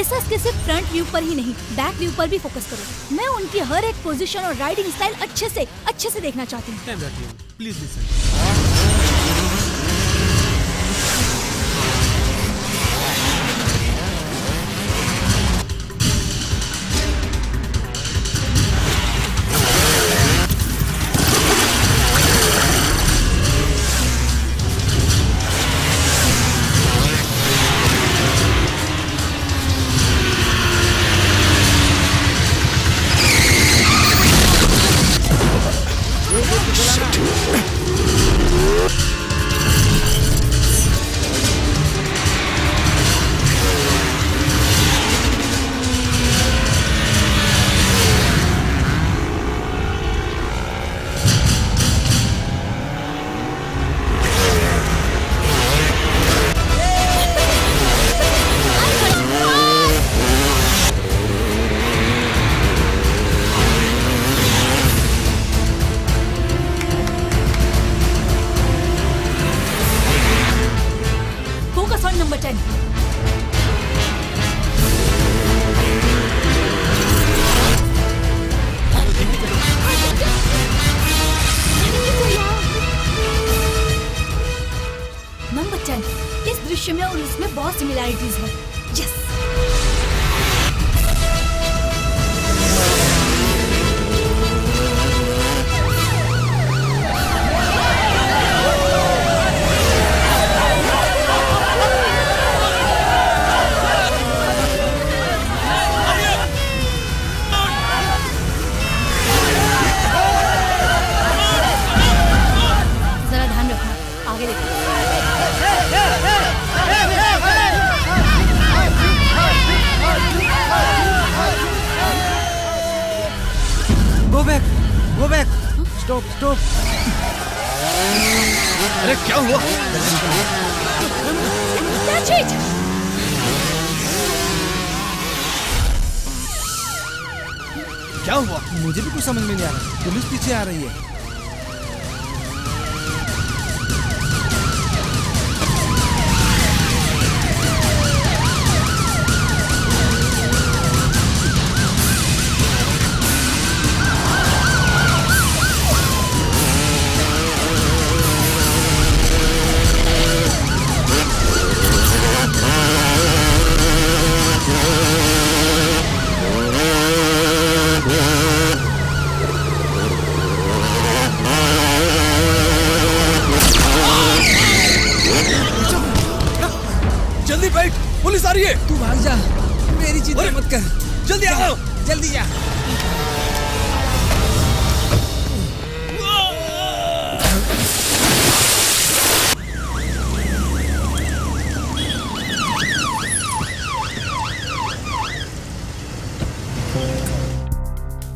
Racers के सिर्फ फ्रंट व्यू पर ही नहीं, बैक व्यू पर भी फोकस करो। मैं उनकी हर एक पोजीशन और राइडिंग स्टाइल अच्छे से देखना चाहती हूँ। Please listen. Focus on number 10। Number 10 इस दृश्य में और इसमें बहुत सिमिलैरिटीज है। यस। जरा ध्यान रखना, आगे देखो। Go back, stop. अरे क्या हुआ? Catch it! क्या हुआ? मुझे भी कुछ समझ में नहीं आ रहा। पुलिस पीछे आ रही है। जल्दी बैठ, पुलिस आ रही है। तू भाग जा, मेरी चिंता मत कर। जल्दी आओ, जल्दी जा।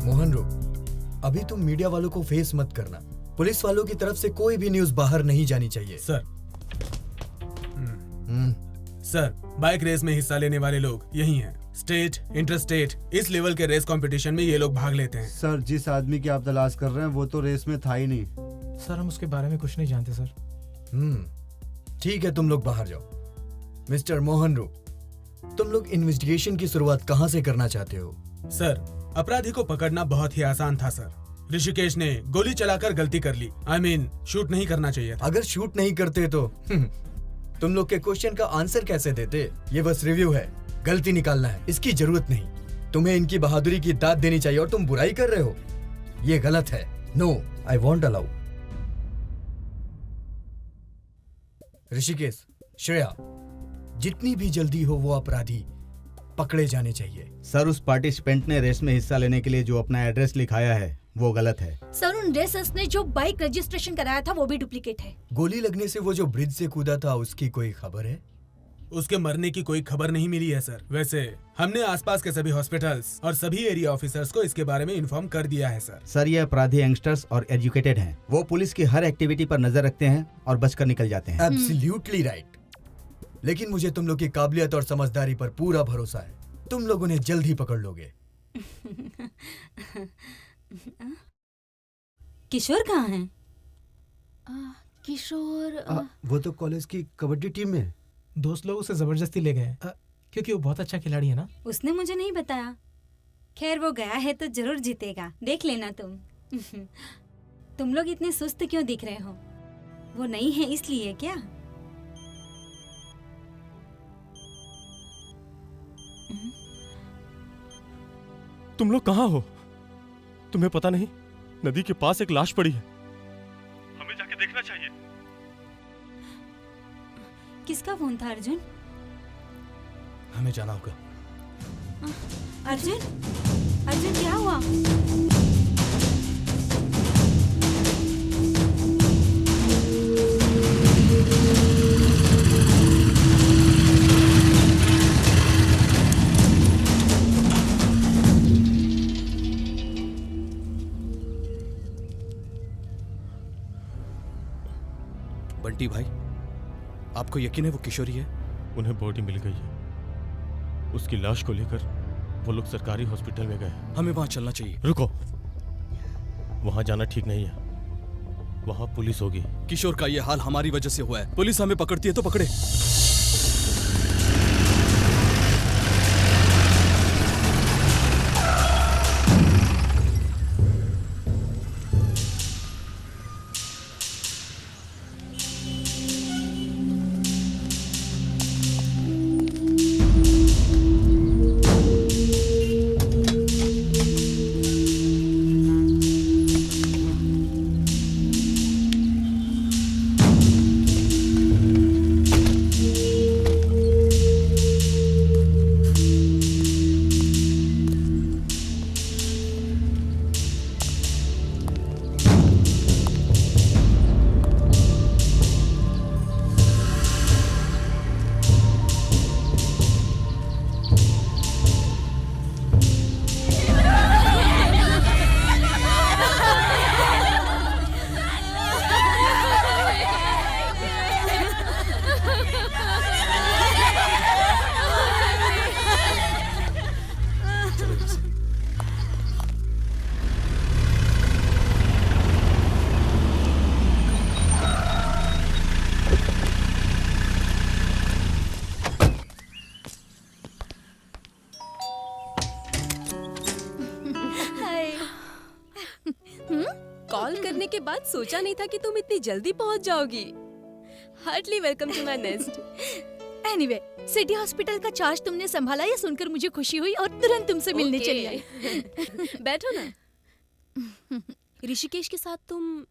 मोहन रो, अभी तुम मीडिया वालों को फेस मत करना। पुलिस वालों की तरफ से कोई भी न्यूज़ बाहर नहीं जानी चाहिए। सर। सर, बाइक रेस में हिस्सा लेने वाले लोग यही हैं। स्टेट, इंटरस्टेट, इस लेवल के रेस कंपटीशन में ये लोग भाग लेते हैं। सर, जिस आदमी की आप तलाश कर रहे हैं वो तो रेस में था ही नहीं। सर, हम उसके बारे में कुछ नहीं जानते सर। ठीक है, तुम लोग बाहर जाओ। मिस्टर मोहन रो, तुम लोग इन्वेस्टिगेशन की शुरुआत कहाँ से करना चाहते हो? सर, अपराधी को पकड़ना बहुत ही आसान था सर। ऋषिकेश ने गोली चलाकर गलती कर ली। I mean, शूट नहीं करना चाहिए था। अगर शूट नहीं करते तो तुम लोग के क्वेश्चन का आंसर कैसे देते? ये बस रिव्यू है, गलती निकालना है, इसकी जरूरत नहीं। तुम्हें इनकी बहादुरी की दाद देनी चाहिए और तुम बुराई कर रहे हो, ये गलत है। No, I want allow. Rishikesh, Shreya, जितनी भी जल्दी हो वो अपराधी पकड़े जाने चाहिए। सर, उस पार्टिसिपेंट ने रेस में हिस्सा लेने के लिए जो अपना एड्रेस लिखाया है वो गलत है। सर, उन रेसर्स ने जो बाइक रजिस्ट्रेशन कराया था वो भी डुप्लीकेट है। गोली लगने से वो जो ब्रिज से कूदा था उसकी कोई खबर है? उसके मरने की कोई खबर नहीं मिली है सर। वैसे हमने आसपास के सभी हॉस्पिटल्स और सभी एरिया ऑफिसर्स को इसके बारे में इन्फॉर्म कर दिया है सर। सर, ये अपराधी यंगस्टर्स और एजुकेटेड हैं। वो पुलिस की हर एक्टिविटी पर नजर रखते हैं और बचकर निकल जाते हैं। Absolutely right. लेकिन मुझे तुम लोग की काबिलियत और समझदारी पर पूरा भरोसा है। तुम लोग उन्हें जल्द ही पकड़ लोगे। किशोर कहाँ है? किशोर वो तो कॉलेज की कबड्डी टीम में। दोस्त लोग उसे जबरदस्ती ले गए। क्योंकि वो बहुत अच्छा खिलाड़ी है ना। उसने मुझे नहीं बताया। खैर वो गया है तो जरूर जीतेगा, देख लेना तुम। तुम लोग इतने सुस्त क्यों दिख रहे हो? वो नहीं है इसलिए क्या? तुम लोग कहाँ हो? तुम्हें पता नहीं नदी के पास एक लाश पड़ी है, हमें जाके देखना चाहिए। किसका फोन था अर्जुन? हमें जाना होगा। अर्जुन, अर्जुन क्या हुआ? बंटी भाई, आपको यकीन है वो किशोरी है? उन्हें बॉडी मिल गई है। उसकी लाश को लेकर वो लोग सरकारी हॉस्पिटल में गए। हमें वहां चलना चाहिए। रुको, वहां जाना ठीक नहीं है, वहां पुलिस होगी। किशोर का ये हाल हमारी वजह से हुआ है। पुलिस हमें पकड़ती है तो पकड़े। कॉल करने के बाद सोचा नहीं था कि तुम इतनी जल्दी पहुंच जाओगी। Heartly welcome to my nest. Anyway, city hospital का चार्ज तुमने संभाला, ये सुनकर मुझे खुशी हुई और तुरंत तुमसे मिलने चली आई। बैठो ना। ऋषिकेश के साथ तुम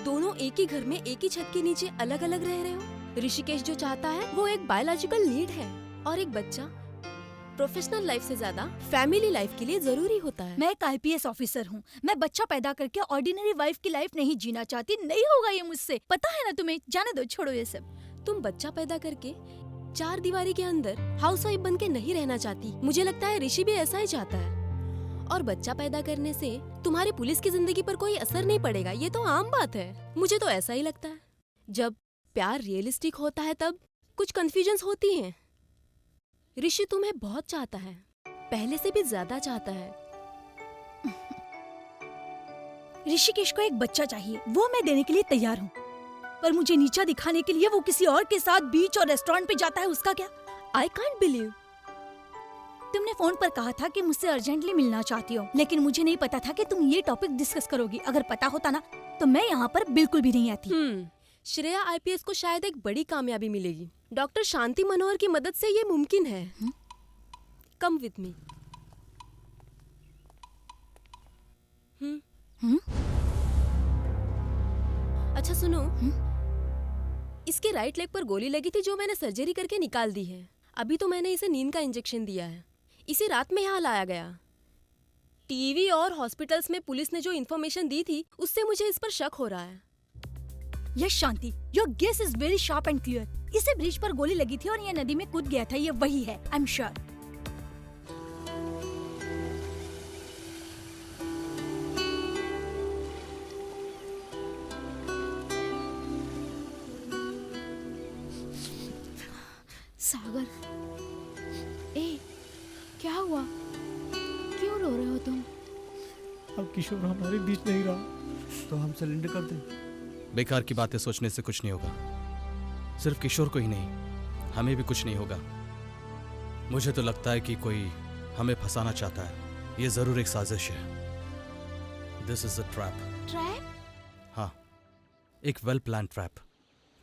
दोनों एक ही घर में एक ही छत के नीचे अलग अलग रह रहे हो। ऋषिकेश जो चाहता है वो एक बायोलॉजिकल नीड है, और एक बच्चा प्रोफेशनल लाइफ से ज्यादा फैमिली लाइफ के लिए जरूरी होता है। मैं एक IPS ऑफिसर हूँ। मैं बच्चा पैदा करके ऑर्डिनरी वाइफ की लाइफ नहीं जीना चाहती। नहीं होगा ये मुझसे, पता है ना तुम्हें। जाने दो, छोड़ो ये सब। तुम बच्चा पैदा करके 4 दीवारी के अंदर हाउसवाइफ बन के नहीं रहना चाहती। मुझे लगता है ऋषि भी ऐसा ही चाहता है। और बच्चा पैदा करने से तुम्हारी पुलिस की जिंदगी पर कोई असर नहीं पड़ेगा, ये तो आम बात है। मुझे तो ऐसा ही लगता है। जब प्यार रियलिस्टिक होता है तब कुछ कंफ्यूजन्स होती हैं। ऋषि तुम्हें बहुत चाहता है, पहले से भी ज्यादा चाहता है। ऋषिकेश को एक बच्चा चाहिए, वो मैं देने के लिए तैयार हूँ, पर मुझे नीचा दिखाने के लिए वो किसी और के साथ बीच और रेस्टोरेंट पे जाता है, उसका क्या? I can't believe. तुमने फोन पर कहा था कि मुझसे अर्जेंटली मिलना चाहती हो, लेकिन मुझे नहीं पता था कि तुम ये टॉपिक डिस्कस करोगी। अगर पता होता ना तो मैं यहाँ पर बिल्कुल भी नहीं आती। श्रेया IPS को शायद एक बड़ी कामयाबी मिलेगी। डॉक्टर शांति मनोहर की मदद से ये मुमकिन है। Come with me. अच्छा सुनो, इसके राइट लेग पर गोली लगी थी जो मैंने सर्जरी करके निकाल दी है। अभी तो मैंने इसे नींद का इंजेक्शन दिया है। इसे रात में यहाँ लाया गया। टीवी और हॉस्पिटल्स में पुलिस ने जो इन्फॉर्मेशन दी थी उससे मुझे इस पर शक हो रहा है। Yes Shanti, your guess is very sharp and clear. इसे ब्रिज पर गोली लगी थी और ये नदी में कूद गया था। ये वही है, आई एम श्योर। सागर, ए, क्या हुआ? क्यों रो रहे हो तुम? अब किशोर हमारे बीच नहीं रहा तो हम सरेंडर कर दें। बेकार की बातें सोचने से कुछ नहीं होगा। सिर्फ किशोर को ही नहीं, हमें भी कुछ नहीं होगा। मुझे तो लगता है कि कोई हमें फंसाना चाहता है। ये जरूर एक साजिश है। This is a trap. Trap? हाँ, एक वेल प्लान ट्रैप।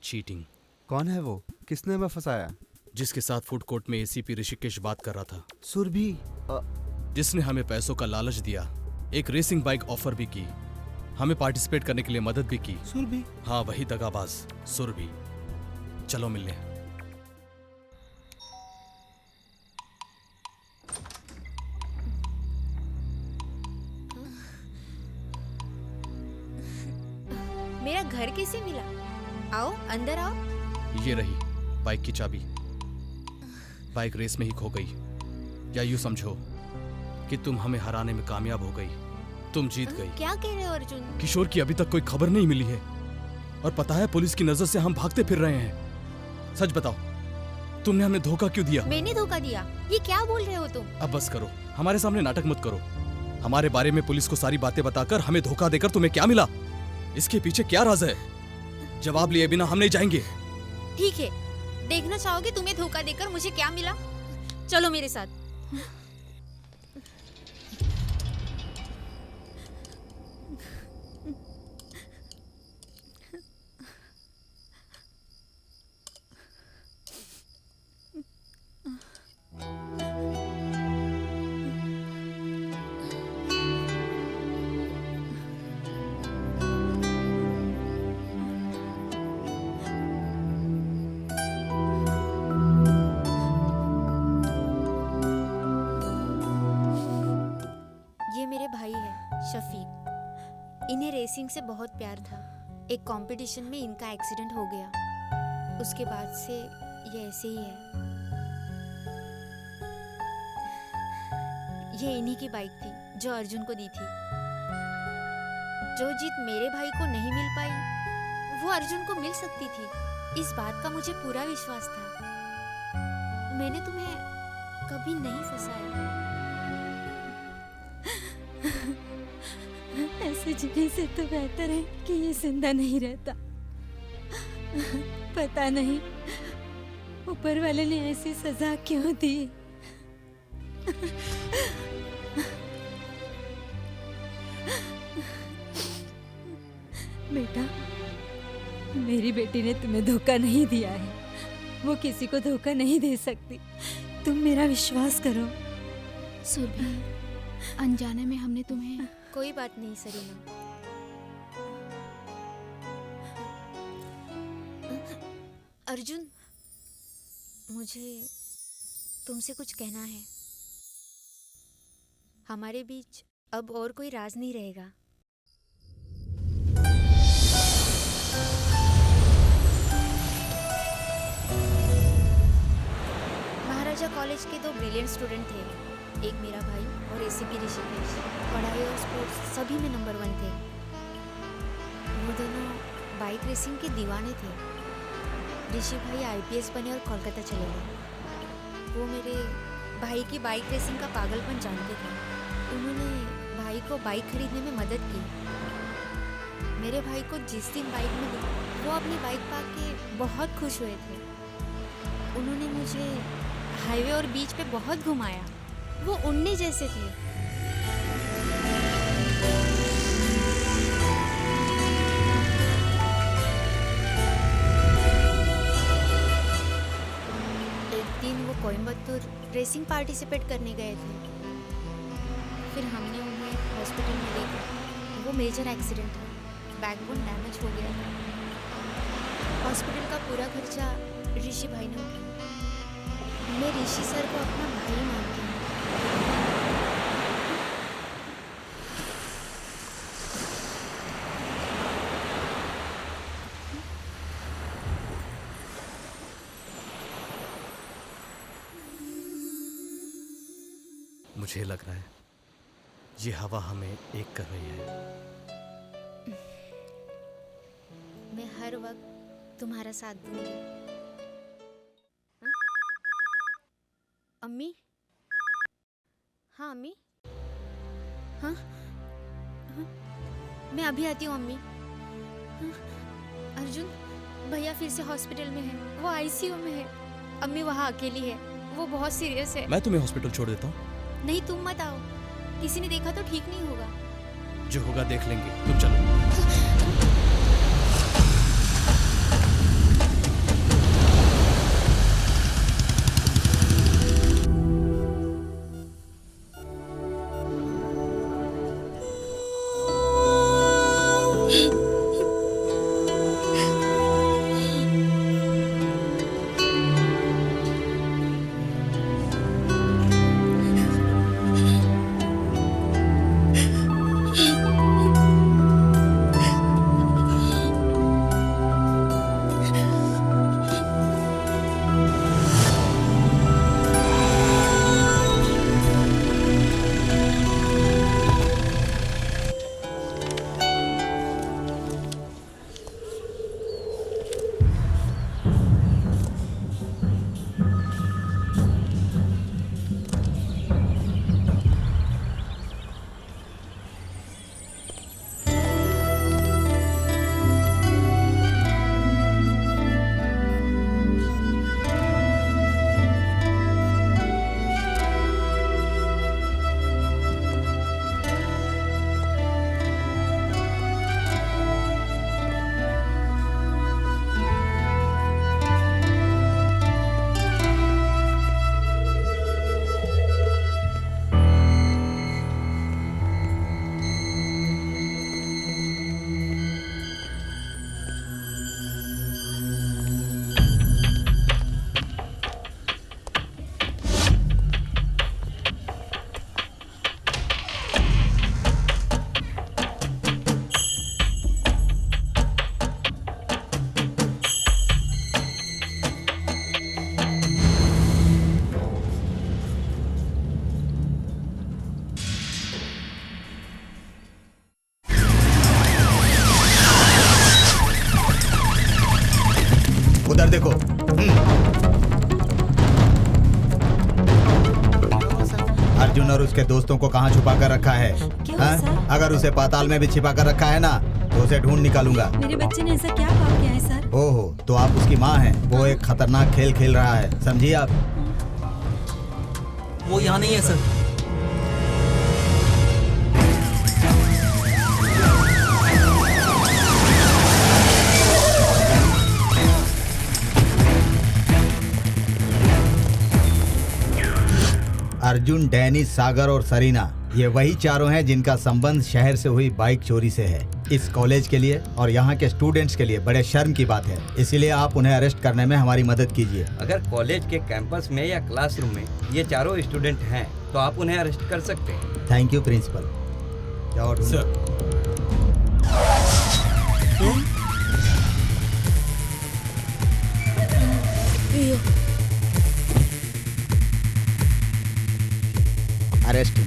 चीटिंग। कौन है वो? किसने मैं फंसाया? जिसके साथ फूड कोर्ट में एसीपी ऋषिकेश बात कर रहा था। सुरभि। जिसने हमें पैसों का लालच दिया, एक रेसिंग बाइक ऑफर भी की, हमें पार्टिसिपेट करने के लिए मदद भी की। सुरभि? हाँ, वही दगाबाज सुरभि। चलो मिलने। मेरा घर कैसे मिला? आओ अंदर आओ। ये रही बाइक की चाबी। बाइक रेस में ही खो गई, या यूं समझो कि तुम हमें हराने में कामयाब हो गई। तुम जीत गई। क्या कह रहे हो अर्जुन? किशोर की अभी तक कोई खबर नहीं मिली है, और पता है पुलिस की नजर से हम भागते फिर रहे हैं। सच बताओ, तुमने हमें धोखा क्यों दिया? मैंने धोखा दिया? ये क्या बोल रहे हो तुम? अब बस करो, हमारे सामने नाटक मत करो। हमारे बारे में पुलिस को सारी बातें बताकर हमें धोखा देकर तुम्हें क्या मिला? इसके पीछे क्या राज है? जवाब लिए बिना हम नहीं जाएंगे। ठीक है, देखना चाहोगे तुम्हें धोखा देकर मुझे क्या मिला? चलो मेरे साथ। इन्हें रेसिंग से बहुत प्यार था। एक कंपटीशन में इनका एक्सीडेंट हो गया, उसके बाद से ये ऐसे ही है। ये इन्हीं की बाइक थी जो अर्जुन को दी थी। जो जीत मेरे भाई को नहीं मिल पाई वो अर्जुन को मिल सकती थी, इस बात का मुझे पूरा विश्वास था। मैंने तुम्हें कभी नहीं फंसाया। ऐसे जीने से तो बेहतर है कि ये जिंदा नहीं रहता। पता नहीं ऊपर वाले ने ऐसी सजा क्यों दी। बेटा, मेरी बेटी ने तुम्हें धोखा नहीं दिया है। वो किसी को धोखा नहीं दे सकती। तुम मेरा विश्वास करो। सुरभि, अनजाने में हमने तुम्हें। कोई बात नहीं सरीना। अर्जुन, मुझे तुमसे कुछ कहना है। हमारे बीच अब और कोई राज नहीं रहेगा। महाराजा कॉलेज के दो ब्रिलियंट स्टूडेंट थे, एक मेरा भाई और एसीपी ऋषिकेश। पढ़ाई और स्पोर्ट्स सभी में नंबर 1 थे। वो दोनों बाइक रेसिंग के दीवाने थे। ऋषि भाई आईपीएस बने और कोलकाता चले गए। वो मेरे भाई की बाइक रेसिंग का पागलपन जानते थे। उन्होंने भाई को बाइक खरीदने में मदद की। मेरे भाई को जिस दिन बाइक मिली वो अपनी बाइक पाके बहुत खुश हुए थे। उन्होंने मुझे हाईवे और बीच पे बहुत घुमाया। वो उड़ने जैसे थे। एक दिन वो कोयम्बतूर रेसिंग पार्टिसिपेट करने गए थे। फिर हमने उन्हें हॉस्पिटल में देखा। वो मेजर एक्सीडेंट था, बैकबोन डैमेज हो गया था। हॉस्पिटल का पूरा खर्चा ऋषि भाई ने उठाया। मैं ऋषि सर को अपना भाई मानती हूँ। मुझे लग रहा है ये हवा हमें एक कर रही है। मैं हर वक्त तुम्हारा साथ दूंगी। अम्मी? हाँ अम्मी? हाँ? मैं अभी आती हूँ अम्मी। हाँ? अर्जुन, भैया फिर से हॉस्पिटल में है। वो आईसीयू में है। अम्मी वहाँ अकेली है, वो बहुत सीरियस है। मैं तुम्हें हॉस्पिटल छोड़ देता हूँ। नहीं, तुम मत आओ, किसी ने देखा तो ठीक नहीं होगा। जो होगा देख लेंगे, तुम चलो। उधर देखो। अर्जुन और उसके दोस्तों को कहाँ छुपा कर रखा है? हाँ? अगर उसे पाताल में भी छिपा कर रखा है ना तो उसे ढूंढ निकालूंगा। मेरे बच्चे ने ऐसा क्या पाप किया है सर? ओहो, तो आप उसकी माँ हैं। वो एक खतरनाक खेल खेल रहा है, समझिए आप। वो यहाँ नहीं है सर। अर्जुन, डैनी, सागर और सरीना, ये वही चारों हैं जिनका संबंध शहर से हुई बाइक चोरी से है। इस कॉलेज के लिए और यहाँ के स्टूडेंट्स के लिए बड़े शर्म की बात है, इसलिए आप उन्हें अरेस्ट करने में हमारी मदद कीजिए। अगर कॉलेज के कैंपस में या क्लासरूम में ये चारों स्टूडेंट हैं तो आप उन्हें अरेस्ट कर सकते हैं। Thank you principal. जाओ ढूंढो। अरेस्ट।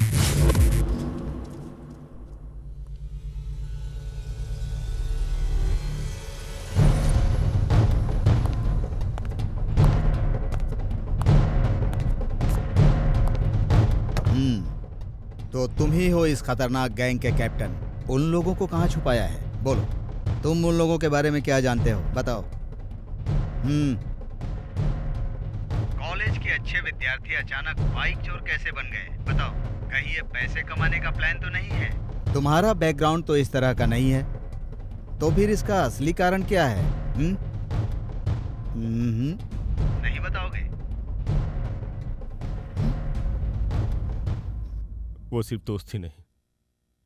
तो तुम ही हो इस खतरनाक गैंग के कैप्टन। उन लोगों को कहाँ छुपाया है? बोलो, तुम उन लोगों के बारे में क्या जानते हो, बताओ। कॉलेज के अच्छे विद्यार्थी अचानक बाइक चोर कैसे बन गए, बताओ। कहीं ये पैसे कमाने का प्लान तो नहीं है? तुम्हारा बैकग्राउंड तो इस तरह का नहीं है, तो फिर इसका असली कारण क्या है? नहीं बताओगे? वो सिर्फ दोस्त ही नहीं,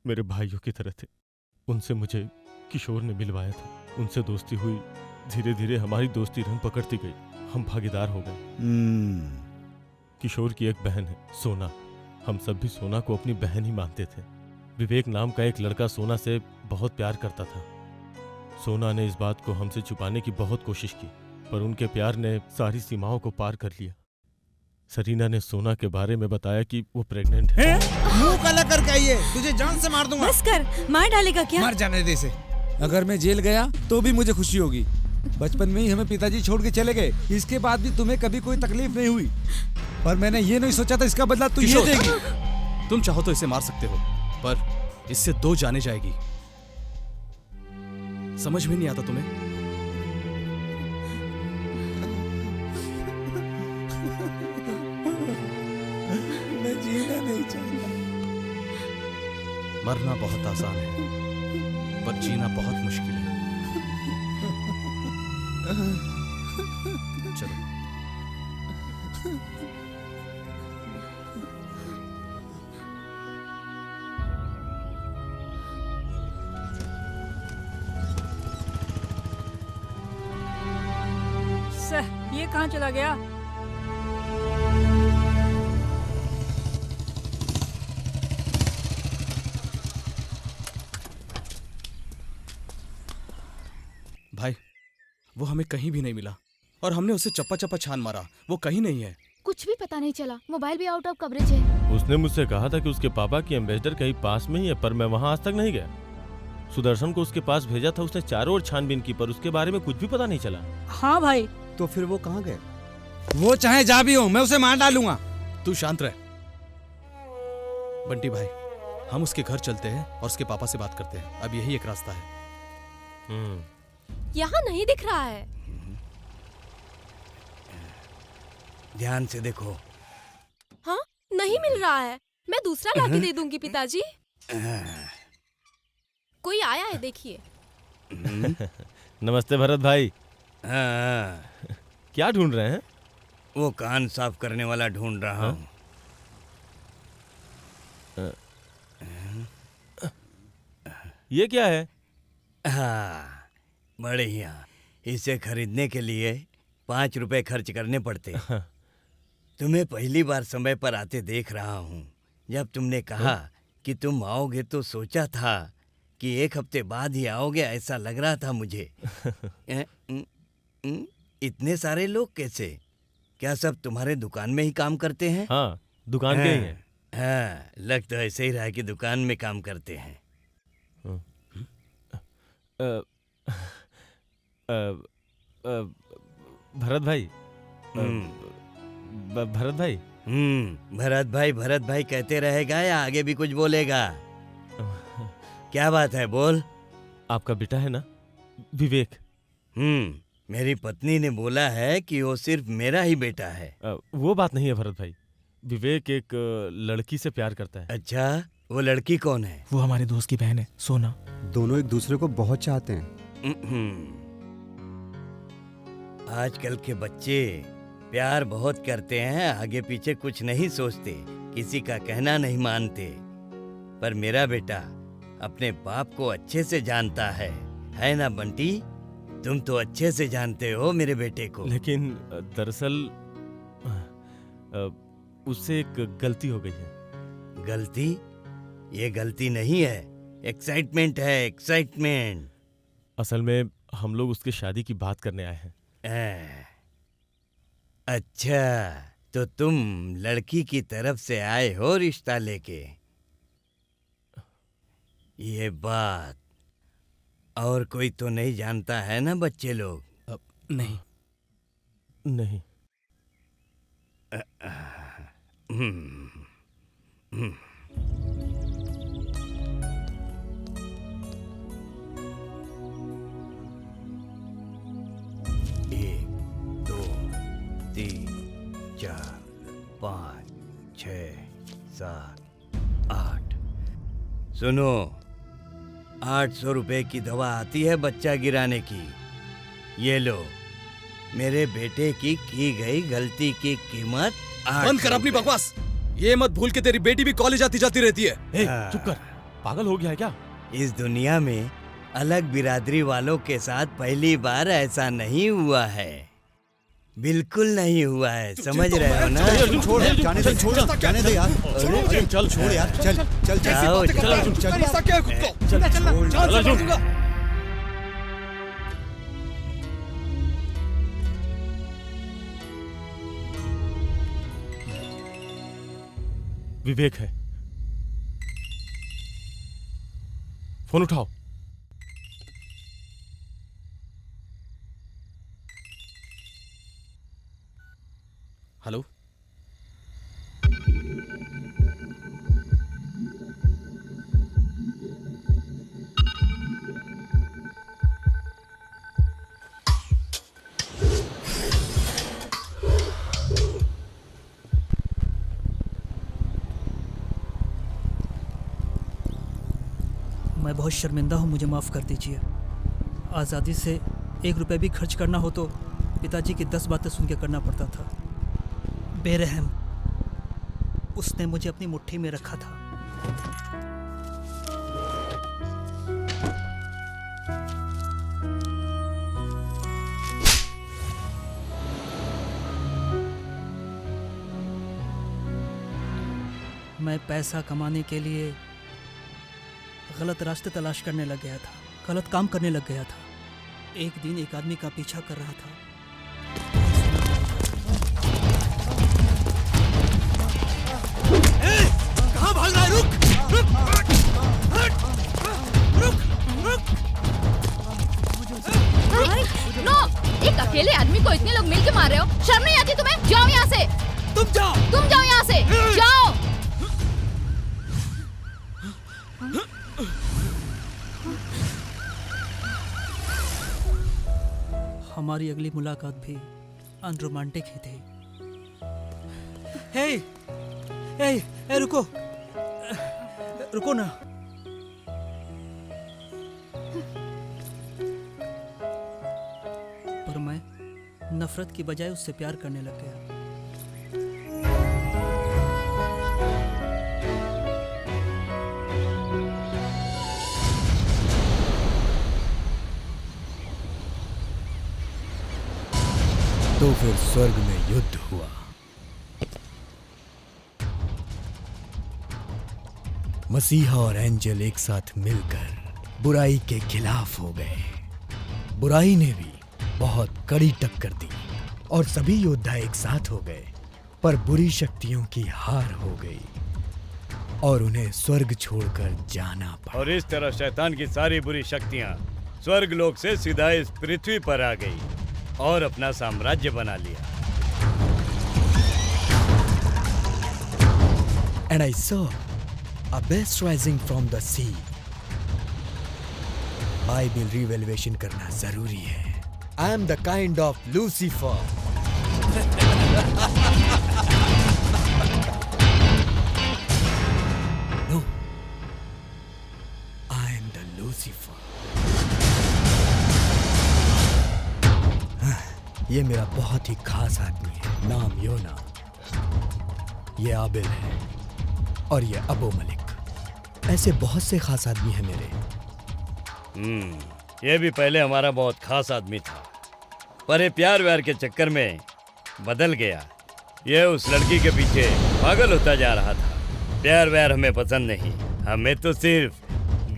मेरे भाइयों की तरह थे। उनसे मुझे किशोर ने मिलवाया था। उनसे दोस्ती हुई, धीरे धीरे हमारी दोस्ती रंग पकड़ती गई, हम भागीदार हो गए। किशोर की एक बहन है, सोना। हम सब भी सोना को अपनी बहन ही मानते थे। विवेक नाम का एक लड़का सोना से बहुत प्यार करता था। सोना ने इस बात को हमसे छुपाने की बहुत कोशिश की, पर उनके प्यार ने सारी सीमाओं को पार कर लिया। सरीना ने सोना के बारे में बताया कि वो प्रेग्नेंट है। मुंह काला करके आइए, तुझे जान से मार दूंगा। बस कर, मार डालेगा क्या? मार जाने दे इसे। अगर मैं जेल गया तो भी मुझे खुशी होगी। बचपन में ही हमें पिताजी छोड़ के चले गए, इसके बाद भी तुम्हें कभी कोई तकलीफ नहीं हुई, पर मैंने ये नहीं सोचा था इसका बदला तू ये देगी। तुम चाहो तो इसे मार सकते हो, पर इससे 2 जाने जाएगी। समझ में नहीं आता तुम्हें? मरना बहुत आसान है, पर जीना बहुत मुश्किल है। चलो। ये कहाँ चला गया? भाई, वो हमें कहीं भी नहीं मिला और हमने उसे चप्पा चप्पा छान मारा, वो कहीं नहीं है। कुछ भी पता नहीं चला, मोबाइल भी आउट ऑफ कवरेज है। उसने मुझसे कहा था कि उसके पापा की एम्बेसडर कहीं पास में ही है, पर मैं वहाँ आज तक नहीं गया। सुदर्शन को उसके पास भेजा था, उसने चारों ओर छानबीन की, पर उसके बारे में कुछ भी पता नहीं चला। हाँ भाई। तो फिर वो कहाँ गए? वो चाहे जा भी हो, मैं उसे मार डालूंगा। तू शांत रह। बंटी भाई, हम उसके घर चलते हैं और उसके पापा से बात करते हैं। अब यही एक रास्ता है। यहाँ नहीं दिख रहा है। ध्यान से देखो। हाँ, नहीं मिल रहा है। मैं दूसरा लाके दे दूंगी पिताजी। कोई आया है, देखिए। नमस्ते भरत भाई। हाँ। क्या ढूंढ रहे हैं? वो कान साफ करने वाला ढूंढ रहा हूँ। ये क्या है? हाँ, बढ़िया। इसे खरीदने के लिए 5 रुपए खर्च करने पड़ते। तुम्हें पहली बार समय पर आते देख रहा हूँ। जब तुमने कहा कि तुम आओगे तो सोचा था कि 1 हफ्ते बाद ही आओगे, ऐसा लग रहा था मुझे। इतने सारे लोग कैसे? क्या सब तुम्हारे दुकान में ही काम करते हैं? हाँ, दुकान के ही हैं। हाँ, लग तो ऐसे ही रहा कि दुकान में काम करते हैं। भरत भाई। भरत भाई। भरत भाई कहते रहेगा या आगे भी कुछ बोलेगा? क्या बात है, बोल। आपका बेटा है ना, विवेक? मेरी पत्नी ने बोला है कि वो सिर्फ मेरा ही बेटा है। वो बात नहीं है भरत भाई। विवेक एक लड़की से प्यार करता है। अच्छा, वो लड़की कौन है? वो हमारे दोस्त की बहन है, सोना। दोनों एक दूसरे को बहुत चाहते हैं। आजकल के बच्चे प्यार बहुत करते हैं, आगे पीछे कुछ नहीं सोचते, किसी का कहना नहीं मानते। पर मेरा बेटा अपने बाप को अच्छे से जानता है ना बंटी? तुम तो अच्छे से जानते हो मेरे बेटे को। लेकिन दरअसल उससे एक गलती हो गई है। गलती? ये गलती नहीं है, एक्साइटमेंट है, एक्साइटमेंट। असल में हम लोग उसकी शादी की बात करने आए हैं। अच्छा, तो तुम लड़की की तरफ से आए हो रिश्ता लेके? ये बात और कोई तो नहीं जानता है ना बच्चे लोग? नहीं। नहीं। एक, 2, 3, 4, 5, 6, 7, 8। सुनो, 800 रुपए की दवा आती है बच्चा गिराने की। ये लो, मेरे बेटे की गई गलती की कीमत 800। बंद कर अपनी बकवास। ये मत भूल के तेरी बेटी भी कॉलेज आती जाती रहती है। चुप कर, पागल हो गया है क्या? इस दुनिया में अलग बिरादरी वालों के साथ पहली बार ऐसा नहीं हुआ है। बिल्कुल नहीं हुआ है, समझ रहे हो ना? छोड़, जाने दे, छोड़, जाने दे यार। चल छोड़ यार, चल चल जाओ, विवेक है। फोन उठाओ। हेलो। मैं बहुत शर्मिंदा हूँ, मुझे माफ़ कर दीजिए। आज़ादी से 1 रुपये भी खर्च करना हो तो पिताजी की 10 बातें सुन के करना पड़ता था। बेरहम, उसने मुझे अपनी मुट्ठी में रखा था। मैं पैसा कमाने के लिए गलत रास्ते तलाश करने लग गया था, गलत काम करने लग गया था। एक दिन एक आदमी का पीछा कर रहा था। कहाँ भाग रहा है? रुक! नो! एक अकेले आदमी को इतने लोग मिलके मार रहे हो, शर्म नहीं आती तुम्हें? जाओ यहाँ से! तुम जाओ यहाँ से! जाओ! हमारी अगली मुलाकात भी अनरोमांटिक ही थी। हे, रुको, रुको ना। पर मैं नफरत की बजाय उससे प्यार करने लग गया। तो फिर स्वर्ग में युद्ध हुआ। मसीहा और एंजल एक साथ मिलकर बुराई के खिलाफ हो गए। बुराई ने भी बहुत कड़ी टक्कर दी और सभी योद्धा एक साथ हो गए, पर बुरी शक्तियों की हार हो गई और उन्हें स्वर्ग छोड़कर जाना पड़ा। और इस तरह शैतान की सारी बुरी शक्तियां स्वर्ग लोक से सीधा इस पृथ्वी पर आ गई और अपना साम्राज्य बना लिया। And I saw a beast rising from the sea. Bible revelation करना जरूरी है। I am the kind of Lucifer. No, I am the Lucifer. ये मेरा बहुत ही खास आदमी है, नाम योना। ये आबिल है और ये अबू मलिक। ऐसे बहुत से खास आदमी हैं मेरे। ये भी पहले हमारा बहुत खास आदमी था, पर ये प्यार व्यार के चक्कर में बदल गया। ये उस लड़की के पीछे पागल होता जा रहा था। प्यार व्यार हमें पसंद नहीं, हमें तो सिर्फ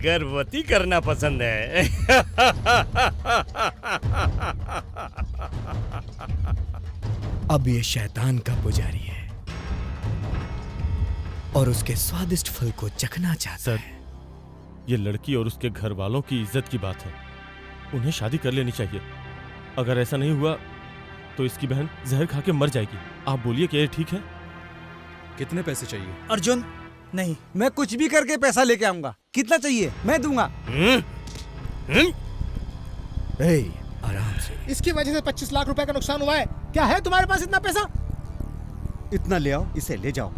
गर्भवती करना पसंद है। अब ये शैतान का पुजारी है और उसके स्वादिष्ट फल को चखना चाहता है। ये लड़की और उसके घर वालों की इज्जत की बात है, उन्हें शादी कर लेनी चाहिए। अगर ऐसा नहीं हुआ तो इसकी बहन जहर खा के मर जाएगी। आप बोलिए कि ये ठीक है? कितने पैसे चाहिए? अर्जुन, नहीं, मैं कुछ भी करके पैसा लेके आऊंगा। कितना चाहिए? मैं दूंगा। आराम से। इसकी वजह से 25 लाख रुपए का नुकसान हुआ है। क्या है तुम्हारे पास इतना पैसा? इतना ले आओ, इसे ले जाओ।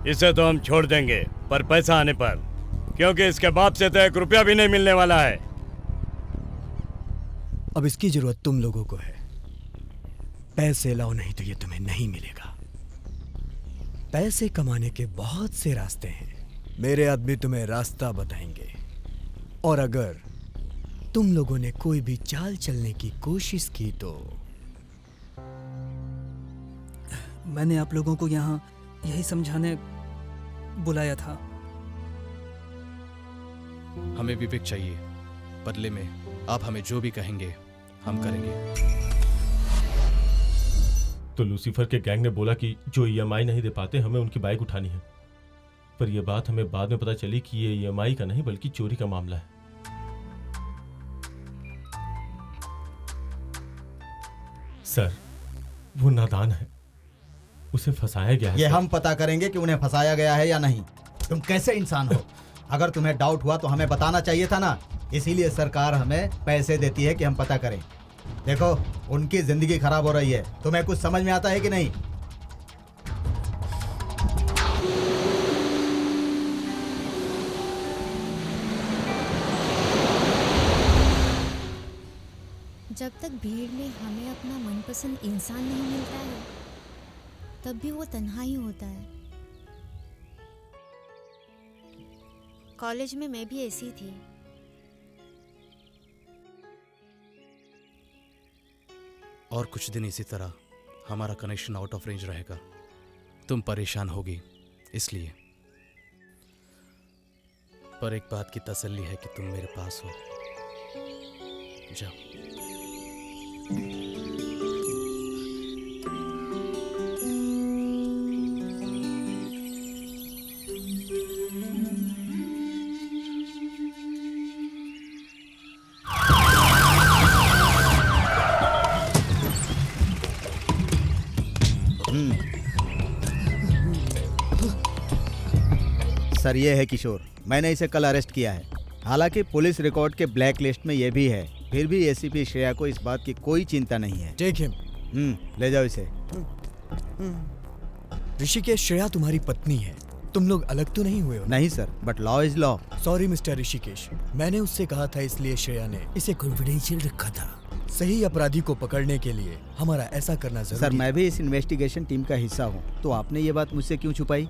इसे तो हम छोड़ देंगे, पर पैसा आने पर, क्योंकि इसके बाप से तो 1 रुपया भी नहीं मिलने वाला है। अब इसकी जरूरत तुम लोगों को है। पैसे लाओ, नहीं तो ये तुम्हें नहीं मिलेगा। पैसे कमाने के बहुत से रास्ते हैं, मेरे आदमी तुम्हें रास्ता बताएंगे। और अगर तुम लोगों ने कोई भी चाल चलने की कोशिश की तो मैंने आप लोगों को यहाँ यही समझाने बुलाया था। हमें विवेक चाहिए, बदले में आप हमें जो भी कहेंगे हम करेंगे। तो लूसीफर के गैंग ने बोला कि जो ईएमआई नहीं दे पाते हमें उनकी बाइक उठानी है, पर यह बात हमें बाद में पता चली कि ये ईएमआई का नहीं बल्कि चोरी का मामला है। सर, वो नादान है, उसे फंसाया गया है। ये हम पता करेंगे कि उन्हें फंसाया गया है या नहीं। तुम कैसे इंसान हो? अगर तुम्हें डाउट हुआ तो हमें बताना चाहिए था ना। इसीलिए सरकार हमें पैसे देती है कि हम पता करें। देखो, उनकी जिंदगी खराब हो रही है। तुम्हें कुछ समझ में आता है कि नहीं? जब तक भीड़ में हमें अपना मनपसंद इंसान नहीं मिलता है तब भी वो तन्हा ही होता है। कॉलेज में मैं भी ऐसी थी। और कुछ दिन इसी तरह हमारा कनेक्शन आउट ऑफ रेंज रहेगा। तुम परेशान होगी इसलिए, पर एक बात की तसल्ली है कि तुम मेरे पास हो। जाओ। सर, ये है किशोर। मैंने इसे कल अरेस्ट किया है। हालांकि पुलिस रिकॉर्ड के ब्लैक लिस्ट में ये भी है, फिर भी एसीपी श्रेया को इस बात की कोई चिंता नहीं है। Take him. ले जाओ इसे। ऋषिकेश, श्रेया तुम्हारी पत्नी है। तुम लोग अलग तो नहीं हुए हो? नहीं sir, but law is law. Sorry mister Rishikesh, मैंने उससे कहा था, इसलिए श्रेया ने इसे कॉन्फिडेंशियल रखा था। सही अपराधी को पकड़ने के लिए हमारा ऐसा करना जरूरी सर, मैं भी इस इन्वेस्टिगेशन टीम का हिस्सा हूँ, तो आपने ये बात मुझसे क्यों छुपाई?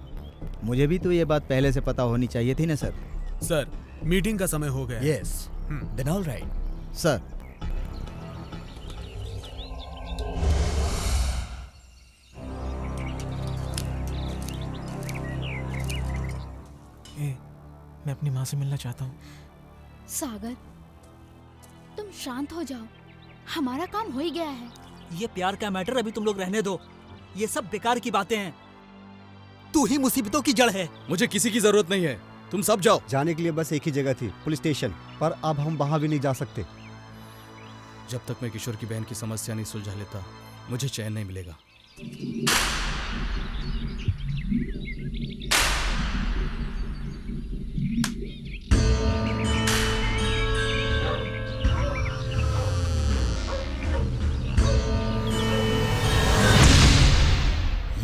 मुझे भी तो ये बात पहले से पता होनी चाहिए थी ना सर। सर, मीटिंग का समय हो गया। Yes, then all right. Sir, मैं अपनी माँ से मिलना चाहता हूँ। सागर, तुम शांत हो जाओ, हमारा काम हो ही गया है। ये प्यार का मैटर अभी तुम लोग रहने दो, ये सब बेकार की बातें हैं। तू ही मुसीबतों की जड़ है। मुझे किसी की जरूरत नहीं है, तुम सब जाओ। जाने के लिए बस एक ही जगह थी, पुलिस स्टेशन, पर अब हम वहाँ भी नहीं जा सकते। जब तक मैं किशोर की बहन की समस्या नहीं सुलझा लेता, मुझे चैन नहीं मिलेगा।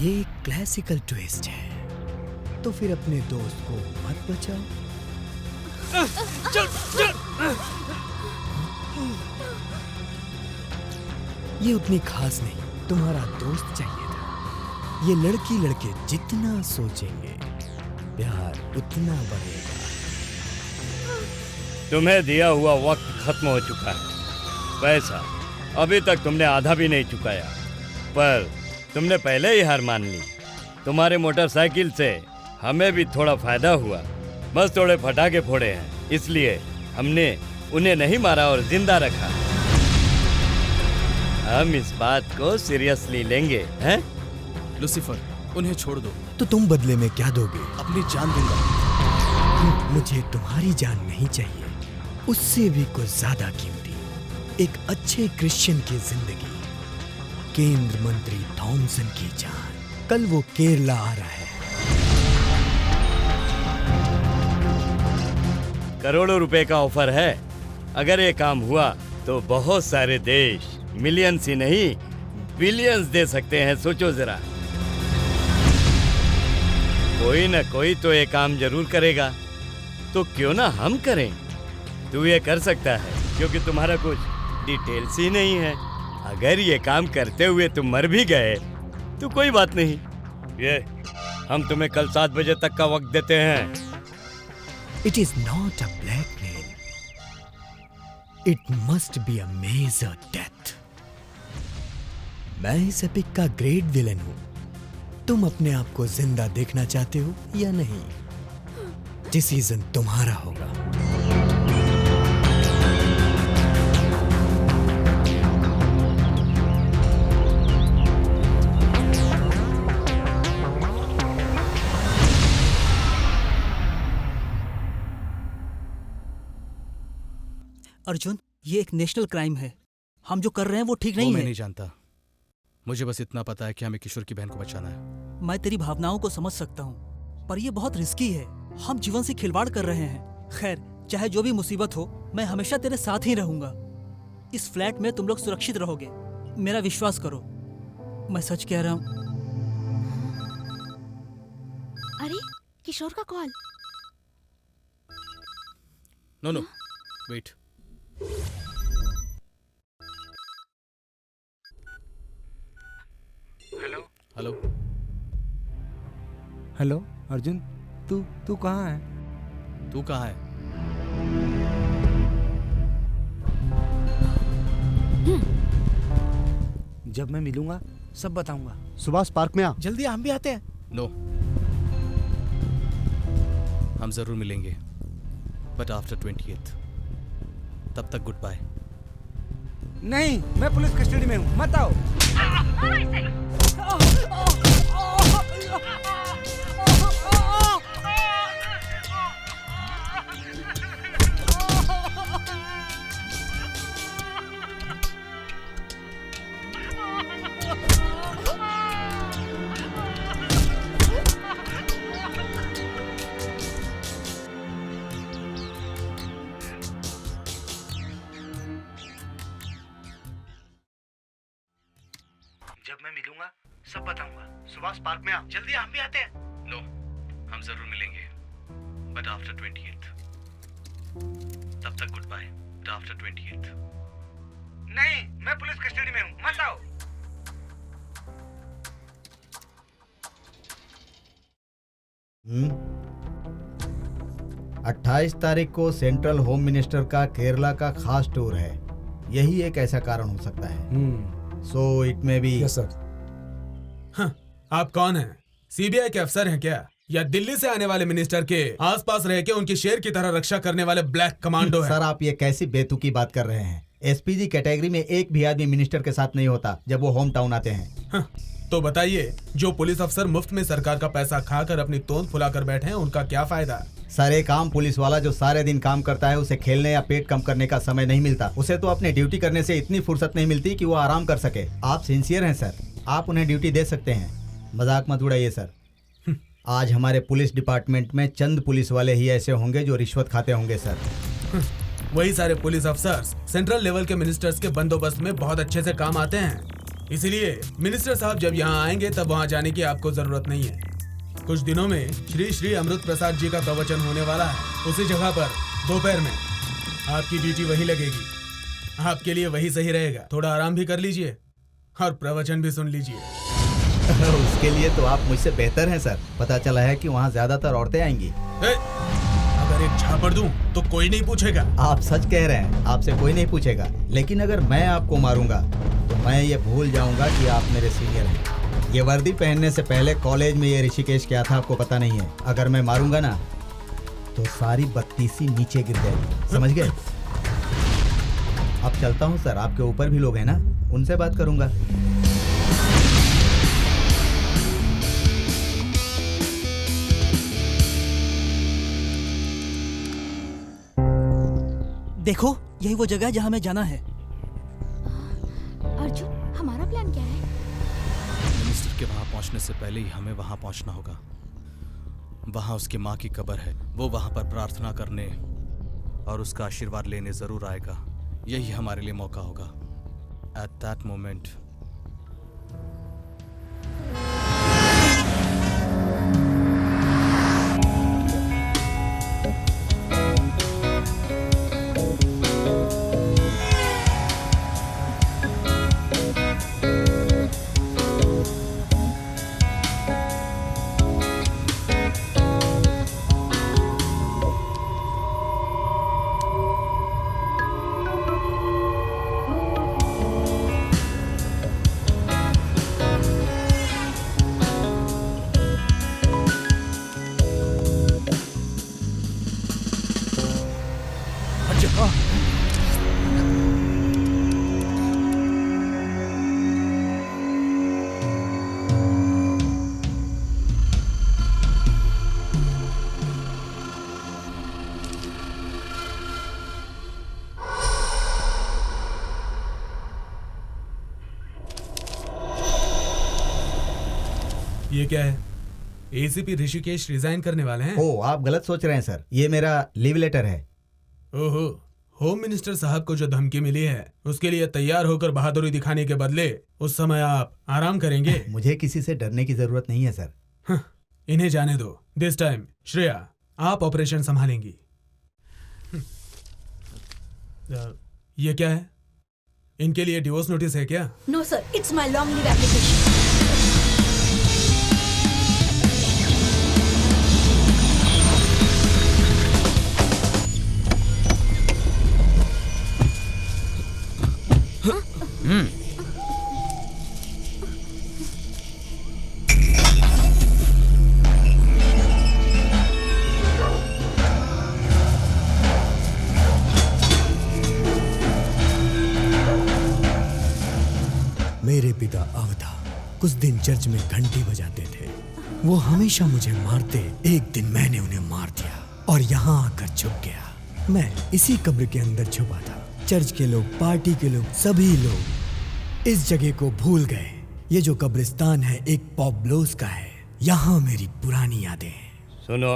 ये एक क्लासिकल ट्विस्ट है, तो फिर अपने दोस्त को मत बचाओ। ये उतनी खास नहीं, तुम्हारा दोस्त चाहिए था। ये लड़की लड़के जितना सोचेंगे प्यार उतना बढ़ेगा। तुम्हें दिया हुआ वक्त खत्म हो चुका है। पैसा अभी तक तुमने आधा भी नहीं चुकाया, पर तुमने पहले ही हार मान ली। तुम्हारे मोटरसाइकिल से हमें भी थोड़ा फायदा हुआ, बस थोड़े फटाके फोड़े हैं, इसलिए हमने उन्हें नहीं मारा और जिंदा रखा। हम इस बात को सीरियसली लेंगे, हैं? लूसीफर, उन्हें छोड़ दो। तो तुम बदले में क्या दोगे? अपनी जान दूंगा। मुझे तुम्हारी जान नहीं चाहिए, उससे भी कुछ ज्यादा कीमती एक अच्छे क्रिश्चियन की जिंदगी, केंद्र मंत्री थॉमसन की जान। कल वो केरला आ रहा है। करोड़ों रुपए का ऑफर है। अगर ये काम हुआ तो बहुत सारे देश मिलियंस ही नहीं बिलियंस दे सकते हैं। सोचो जरा, कोई ना कोई तो ये काम जरूर करेगा, तो क्यों ना हम करें? तू ये कर सकता है क्योंकि तुम्हारा कुछ डिटेल्स ही नहीं है। अगर ये काम करते हुए तुम मर भी गए तो कोई बात नहीं, ये हम तुम्हें कल 7 बजे तक का वक्त देते हैं। It is not a blackmail. It must be a major death. मैं इस एपिक का ग्रेट विलन हूँ। तुम अपने आप को जिंदा देखना चाहते हो या नहीं? डिसीजन तुम्हारा होगा। अर्जुन, ये एक नेशनल क्राइम है। हम जो कर रहे हैं वो ठीक नहीं मैं है। नहीं जानता, मुझे बस इतना पता है कि हमें किशोर की बहन को बचाना है। मैं तेरी भावनाओं को समझ सकता हूँ, पर ये बहुत रिस्की है। हम जीवन से खिलवाड़ कर रहे हैं। खैर, चाहे जो भी मुसीबत हो, मैं हमेशा तेरे साथ ही रहूंगा। इस फ्लैट में तुम लोग सुरक्षित रहोगे, मेरा विश्वास करो। मैं सच कह रहा हूँ। अरे, किशोर का call. No no, wait. Hello hello Arjun, तू कहाँ है? तू कहाँ है? जब मैं मिलूंगा सब बताऊंगा। सुभाष पार्क में आ। जल्दी हम भी आते हैं। नो, हम जरूर मिलेंगे, बट आफ्टर 28th। तब तक गुड बाय। नहीं, मैं पुलिस कस्टडी में हूँ, मत आओ। जब मैं मिलूंगा सब बताऊंगा। सुभाष पार्क में आ। जल्दी हम भी आते हैं। नो, हम जरूर मिलेंगे, बट आफ्टर 28th। तब तक good bye, but after 28th। नहीं, मैं पुलिस कस्टडी में हूँ, मत आओ। हम्म 28 तारीख को सेंट्रल होम मिनिस्टर का केरला का खास टूर है। यही एक ऐसा कारण हो सकता है। So it may be. Yes sir. हाँ, आप कौन हैं? सीबीआई के अफसर हैं क्या, या दिल्ली से आने वाले मिनिस्टर के आसपास रह के उनकी शेर की तरह रक्षा करने वाले ब्लैक कमांडो हैं? सर, आप ये कैसी बेतुकी बात कर रहे हैं? एसपीजी कैटेगरी में एक भी आदमी मिनिस्टर के साथ नहीं होता जब वो होम टाउन आते हैं। हाँ, तो बताइए, जो पुलिस अफसर मुफ्त में सरकार का पैसा खाकर अपनी तोंद फुलाकर बैठे हैं, उनका क्या फायदा? सर, एक आम पुलिस वाला जो सारे दिन काम करता है, उसे खेलने या पेट कम करने का समय नहीं मिलता। उसे तो अपनी ड्यूटी करने से इतनी फुर्सत नहीं मिलती कि वो आराम कर सके। आप सिंसियर हैं सर, आप उन्हें ड्यूटी दे सकते हैं। मजाक मत उड़ाइए सर। आज हमारे पुलिस डिपार्टमेंट में चंद पुलिस वाले ही ऐसे होंगे जो रिश्वत खाते होंगे सर। वही सारे पुलिस अफसर्स सेंट्रल लेवल के मिनिस्टर्स के बंदोबस्त में बहुत अच्छे से काम आते हैं। इसलिए मिनिस्टर साहब जब यहाँ आएंगे तब वहाँ जाने की आपको जरूरत नहीं है। कुछ दिनों में श्री श्री अमृत प्रसाद जी का प्रवचन होने वाला है। उसी जगह पर दोपहर में आपकी ड्यूटी वही लगेगी। आपके लिए वही सही रहेगा। थोड़ा आराम भी कर लीजिए और प्रवचन भी सुन लीजिए। उसके लिए तो आप मुझसे बेहतर हैं सर। पता चला है कि वहाँ ज्यादातर औरतें आएंगी। अगर एक झापड़ दूं तो कोई नहीं पूछेगा। आप सच कह रहे हैं, आपसे कोई नहीं पूछेगा। लेकिन अगर मैं आपको मारूंगा तो मैं ये भूल जाऊंगा कि आप मेरे सीनियर हैं। ये वर्दी पहनने से पहले कॉलेज में ये ऋषिकेश क्या था आपको पता नहीं है। अगर मैं मारूंगा ना तो सारी बत्तीसी नीचे गिर जाएगी, समझ गए? अब चलता हूँ सर, आपके ऊपर भी लोग हैं ना, उनसे बात करूंगा। देखो, यही वो जगह है जहाँ हमें जाना है। अर्जुन, हमारा प्लान क्या है? मिनिस्टर के वहां पहुंचने से पहले ही हमें वहां पहुंचना होगा। वहां उसकी माँ की कब्र है। वो वहां पर प्रार्थना करने और उसका आशीर्वाद लेने जरूर आएगा। यही हमारे लिए मौका होगा। एट दैट मोमेंट ये क्या है? एसीपी ऋषिकेश रिजाइन करने वाले हैं? ओ, आप गलत सोच रहे हैं सर। ये मेरा लीव लेटर है। ओहो, होम मिनिस्टर साहब को जो धमकी मिली है उसके लिए तैयार होकर बहादुरी दिखाने के बदले उस समय आप आराम करेंगे। मुझे किसी से डरने की जरूरत नहीं है सर। इन्हें जाने दो। दिस टाइम श्रेया, आप ऑपरेशन संभालेंगी। ये क्या है? इनके लिए डिवोर्स नोटिस है क्या? No sir, it's my long leave application. मेरे पिता अवधा कुछ दिन चर्च में घंटी बजाते थे। वो हमेशा मुझे मारते। एक दिन मैंने उन्हें मार दिया और यहाँ आकर छुप गया। मैं इसी कब्र के अंदर छुपा था। चर्च के लोग, पार्टी के लोग, सभी लोग इस जगह को भूल गए। ये जो कब्रिस्तान है एक पॉप ब्लोज का है। यहाँ मेरी पुरानी यादें हैं। सुनो,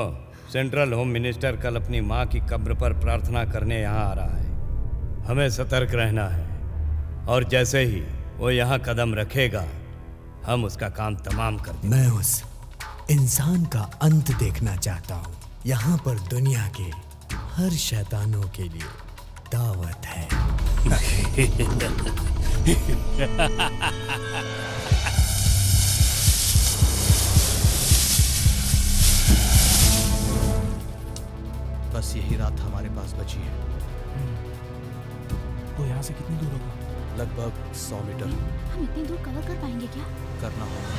सेंट्रल होम मिनिस्टर कल अपनी माँ की कब्र पर प्रार्थना करने यहाँ आ रहा है। हमें सतर्क रहना है और जैसे ही वो यहाँ कदम रखेगा हम उसका काम तमाम कर देंगे। मैं उस इंसान का अंत देखना चाहता हूँ। यहाँ पर दुनिया के हर शैतानों के लिए दावत है। बस यही रात हमारे पास बची है। तो यहाँ से कितनी दूर होगा? लगभग 100 मीटर। हम इतनी दूर कवर कर पाएंगे क्या? करना होगा।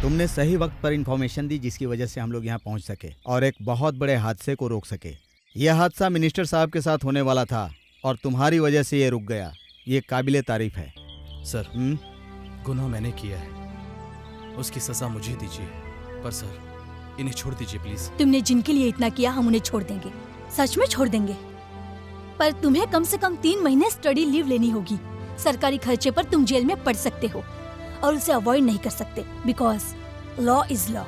तुमने सही वक्त पर इंफॉर्मेशन दी जिसकी वजह से हम लोग यहाँ पहुँच सके और एक बहुत बड़े हादसे को रोक सके। यह हादसा मिनिस्टर साहब के साथ होने वाला था और तुम्हारी वजह से ये रुक गया। ये काबिले तारीफ है। सर गुनाह मैंने किया है, उसकी सजा मुझे दीजिए। पर सर इन्हें छोड़ दीजिए प्लीज। तुमने जिनके लिए इतना किया हम उन्हें छोड़ देंगे, सच में छोड़ देंगे। पर तुम्हें कम से कम 3 महीने स्टडी लीव लेनी होगी। सरकारी खर्चे पर तुम जेल में पड़ सकते हो और उसे अवॉइड नहीं कर सकते बिकॉज लॉ इज लॉ।